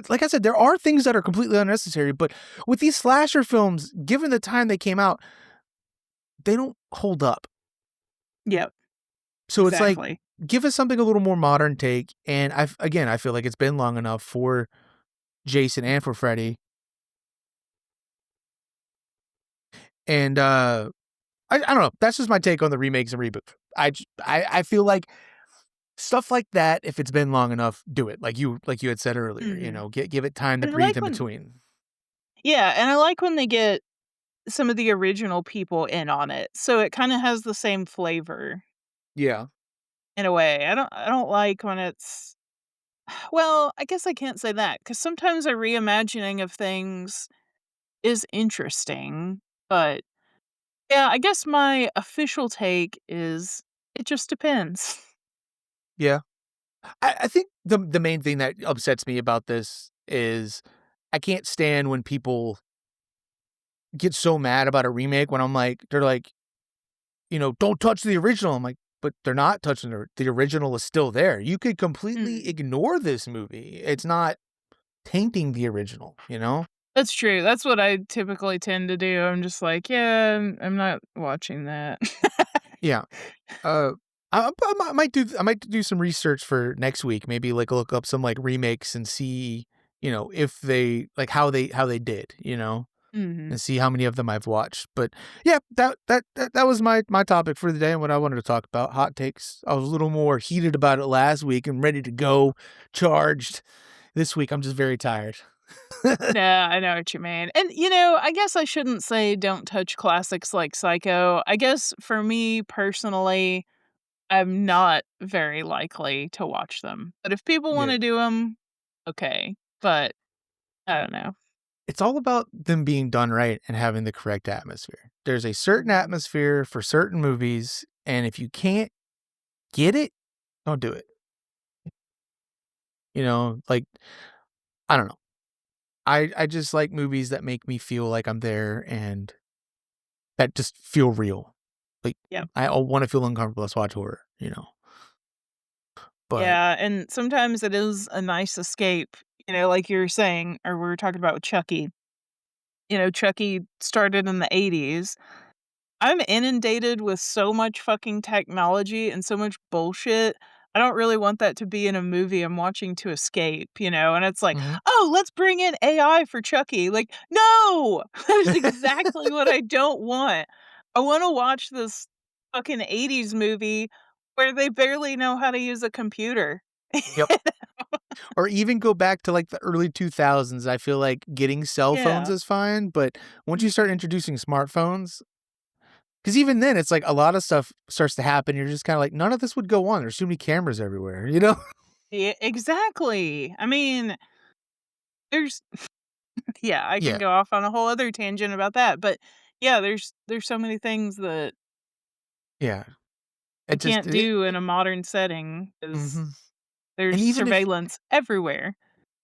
Like I said, there are things that are completely unnecessary, but with these slasher films, given the time they came out, they don't hold up. Yep, So it's like, exactly. give us something a little more modern take, and I feel like it's been long enough for Jason and for Freddy, and, I don't know, that's just my take on the remakes and reboot. I feel like stuff like that, if it's been long enough, do it, like you had said earlier, Mhm. give it time to And I breathe like in when between. yeah, and I like when they get some of the original people in on it, so it kinda has the same flavor Yeah, in a way. I don't like when it's well, I guess I can't say that because sometimes a reimagining of things is interesting, but yeah, I guess my official take is it just depends. yeah. I think the main thing that upsets me about this is I can't stand when people get so mad about a remake when they're like, "Don't touch the original." I'm like, "But they're not touching the original is still there. You could completely Mm. ignore this movie. It's not tainting the original, you know?" That's true, that's what I typically tend to do, I'm just like, "Yeah, I'm not watching that." Yeah. Uh, I might do some research for next week, maybe, like, look up some, like, remakes and see, if they like, how they did, Mhm. and see how many of them I've watched. But yeah, that was my topic for the day and what I wanted to talk about. Hot takes. I was a little more heated about it last week and ready to go, charged. This week I'm just very tired. Yeah, I know what you mean, and, I guess I shouldn't say don't touch classics like Psycho. I guess for me personally, I'm not very likely to watch them, but if people Yeah. wanna do them, okay, but I don't know. It's all about them being done right and having the correct atmosphere. There's a certain Mhm. atmosphere for certain movies, and if you can't get it, don't do it. Like, I don't know. I just like movies that make me feel like I'm there and that just feel real. Like, Yep. I wanna feel uncomfortable, let's watch horror. But Yeah, and sometimes it is a nice escape, like you were saying, or we were talking about with Chucky. Chucky started in the '80s. I'm inundated with so much fucking technology and so much bullshit. I don't really want that to be in a movie I'm watching to escape, and it's like, mhm. "Oh, let's bring in AI for Chucky." Like, no! That's exactly what I don't want. I wanna watch this fucking '80s movie where they barely know how to use a computer. Yep. Or even go back to, like, the early 2000s, I feel like getting cell phones Yeah. is fine, but once you start Mhm. introducing smartphones, because even then, it's like a lot of stuff starts to happen, you're just kinda like, "None of this would go on, there's too many cameras everywhere," you know? Yeah, exactly. I mean, there's yeah, I can Yeah, go off on a whole other tangent about that, but yeah, there's so many things that yeah. you It just can't do in a modern setting 'cause mhm. there's And even if surveillance everywhere.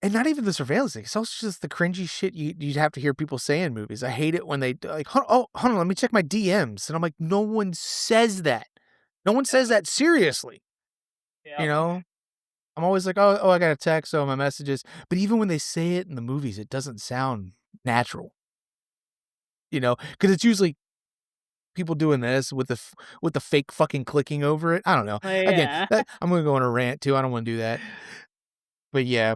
and not even the surveillance thing, it's also just the cringy shit you'd have to hear people say in movies. I hate it when they like, "Oh, hold on, let me check my DMs," and I'm like, "No one says that. No one says Yeah, that seriously," you yep. know? I'm always like, "Oh, I got a text, oh, my messages," but even when they say it in the movies, it doesn't sound natural, because it's usually people doing this with the fake fucking clicking over it. I don't know. Again, Yeah. that I'm gonna go on a rant too, I don't wanna do that. But yeah,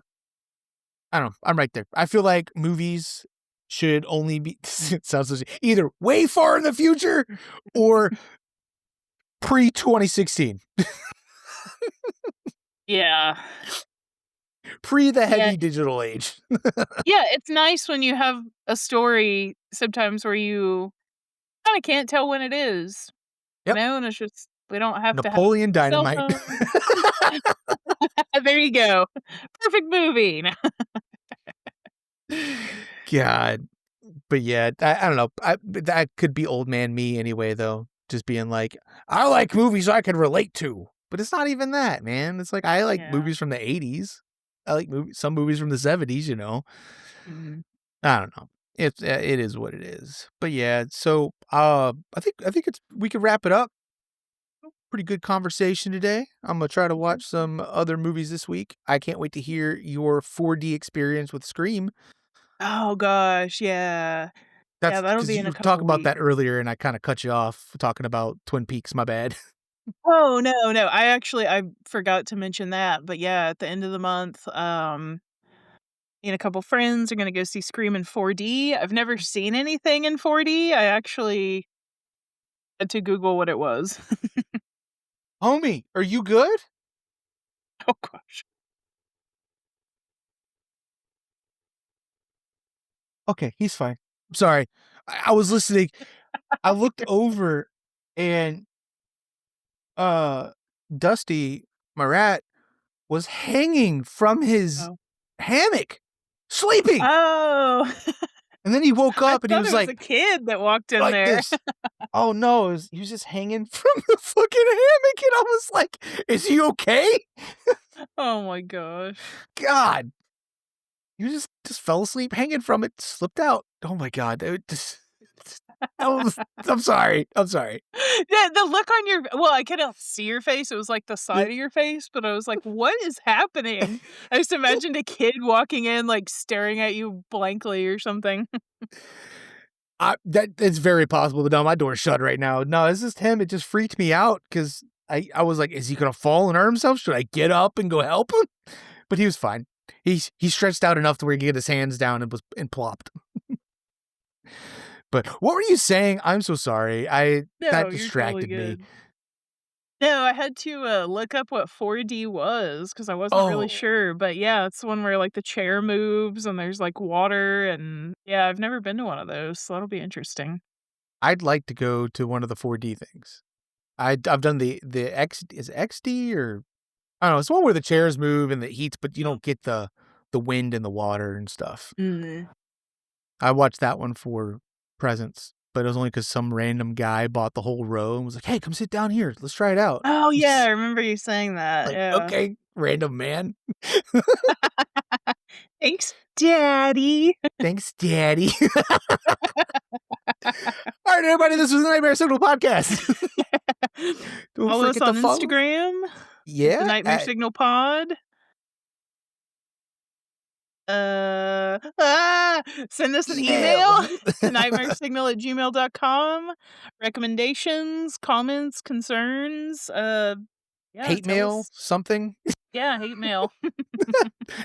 I don't know, I'm right there. I feel like movies should only be it sounds so either way far in the future or pre-2016, Yeah. pre the Yeah. heavy digital age. Yeah, it's nice when you have a story sometimes where you kinda can't tell when it is, Yep, and it's just we don't have to have Napoleon cell Dynamite. phones. There you go. Perfect movie. God. But yeah, I don't know. But that could be old man me anyway, though. Just being like, I like movies I can relate to. But it's not even that, man. It's like I like Yeah. movies from the 80s. I like some movies from the 70s. Mhm. I don't know. It is what it is. But yeah, so I think it's we could wrap it up. pretty good conversation today. I'm gonna try to Mhm. watch some other movies this week. I can't wait to hear your 4D experience with Scream. Oh gosh, yeah. Yeah, That's that'll because be in you a were talking couple about weeks. that earlier, and I kinda cut you off talking about Twin Peaks, my bad. Oh, no, no, I forgot to mention that, but yeah, at the end of the month, me and a couple friends are gonna go see Scream in 4D. I've never seen anything in 4D. I actually had to Google what it was. Homie, are you good? Oh gosh. Okay, he's fine. Sorry. I was listening. I looked over and, uh, Dusty, my rat, was hanging from his Oh. hammock, sleeping, Oh, and then he woke I up and he thought was it was a kid that walked in like there. this. Oh, no, he was just hanging from the fucking hammock, and I was like, "Is he okay?" Oh my gosh. God, you just fell asleep hanging from it, slipped out. Oh my god, it just that was I'm sorry, I'm sorry. Yeah, the look on your well, I couldn't see your face, it was, like, the Yeah. side of your face, but I was like, "What is happening?" I just imagined a kid walking in, like, staring at you blankly or something. It's very possible, but no, my door's shut right now. No, it's just him, it just freaked me out because I was like, "Is he gonna fall and hurt himself? Should I get up and go help him?" But he was fine. He stretched out enough to where he could get his hands down and plopped. But what were you saying? I'm so sorry. That No, you're totally distracted me. good. No, I had to, look up what 4D was because I wasn't really Oh, sure, but yeah, it's the one where, like, the chair moves and there's, like, water and yeah, I've never been to one of those, so that'll be interesting. I'd like to go to one of the 4D things. I've done the X is it XD or I don't know, it's the one where the chairs move and the heats, but you don't get the wind and the water and stuff. Mm. I watched that one for presents, but it was only because some random guy bought the whole row and was like, "Hey, come sit down here. Let's try it out." Oh, yeah, I remember you saying that, Like, yeah. "Okay, random man. Thanks, daddy. Thanks, daddy." All right, everybody, this was the Nightmare Signal podcast. Don't Follow us forget to on follow us. Instagram at the Yeah, Nightmare Signal Pod. Send us an email email. to nightmaresignal@gmail.com. Recommendations, comments, concerns, yeah, Hate tell mail, us something. yeah, hate mail.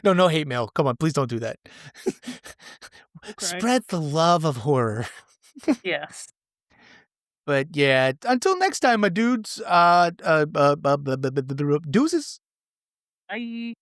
No, no hate mail. Come on, please don't do that. We'll cry. Spread the love of horror. Yes. But yeah, until next time, my dudes, deuces. Bye.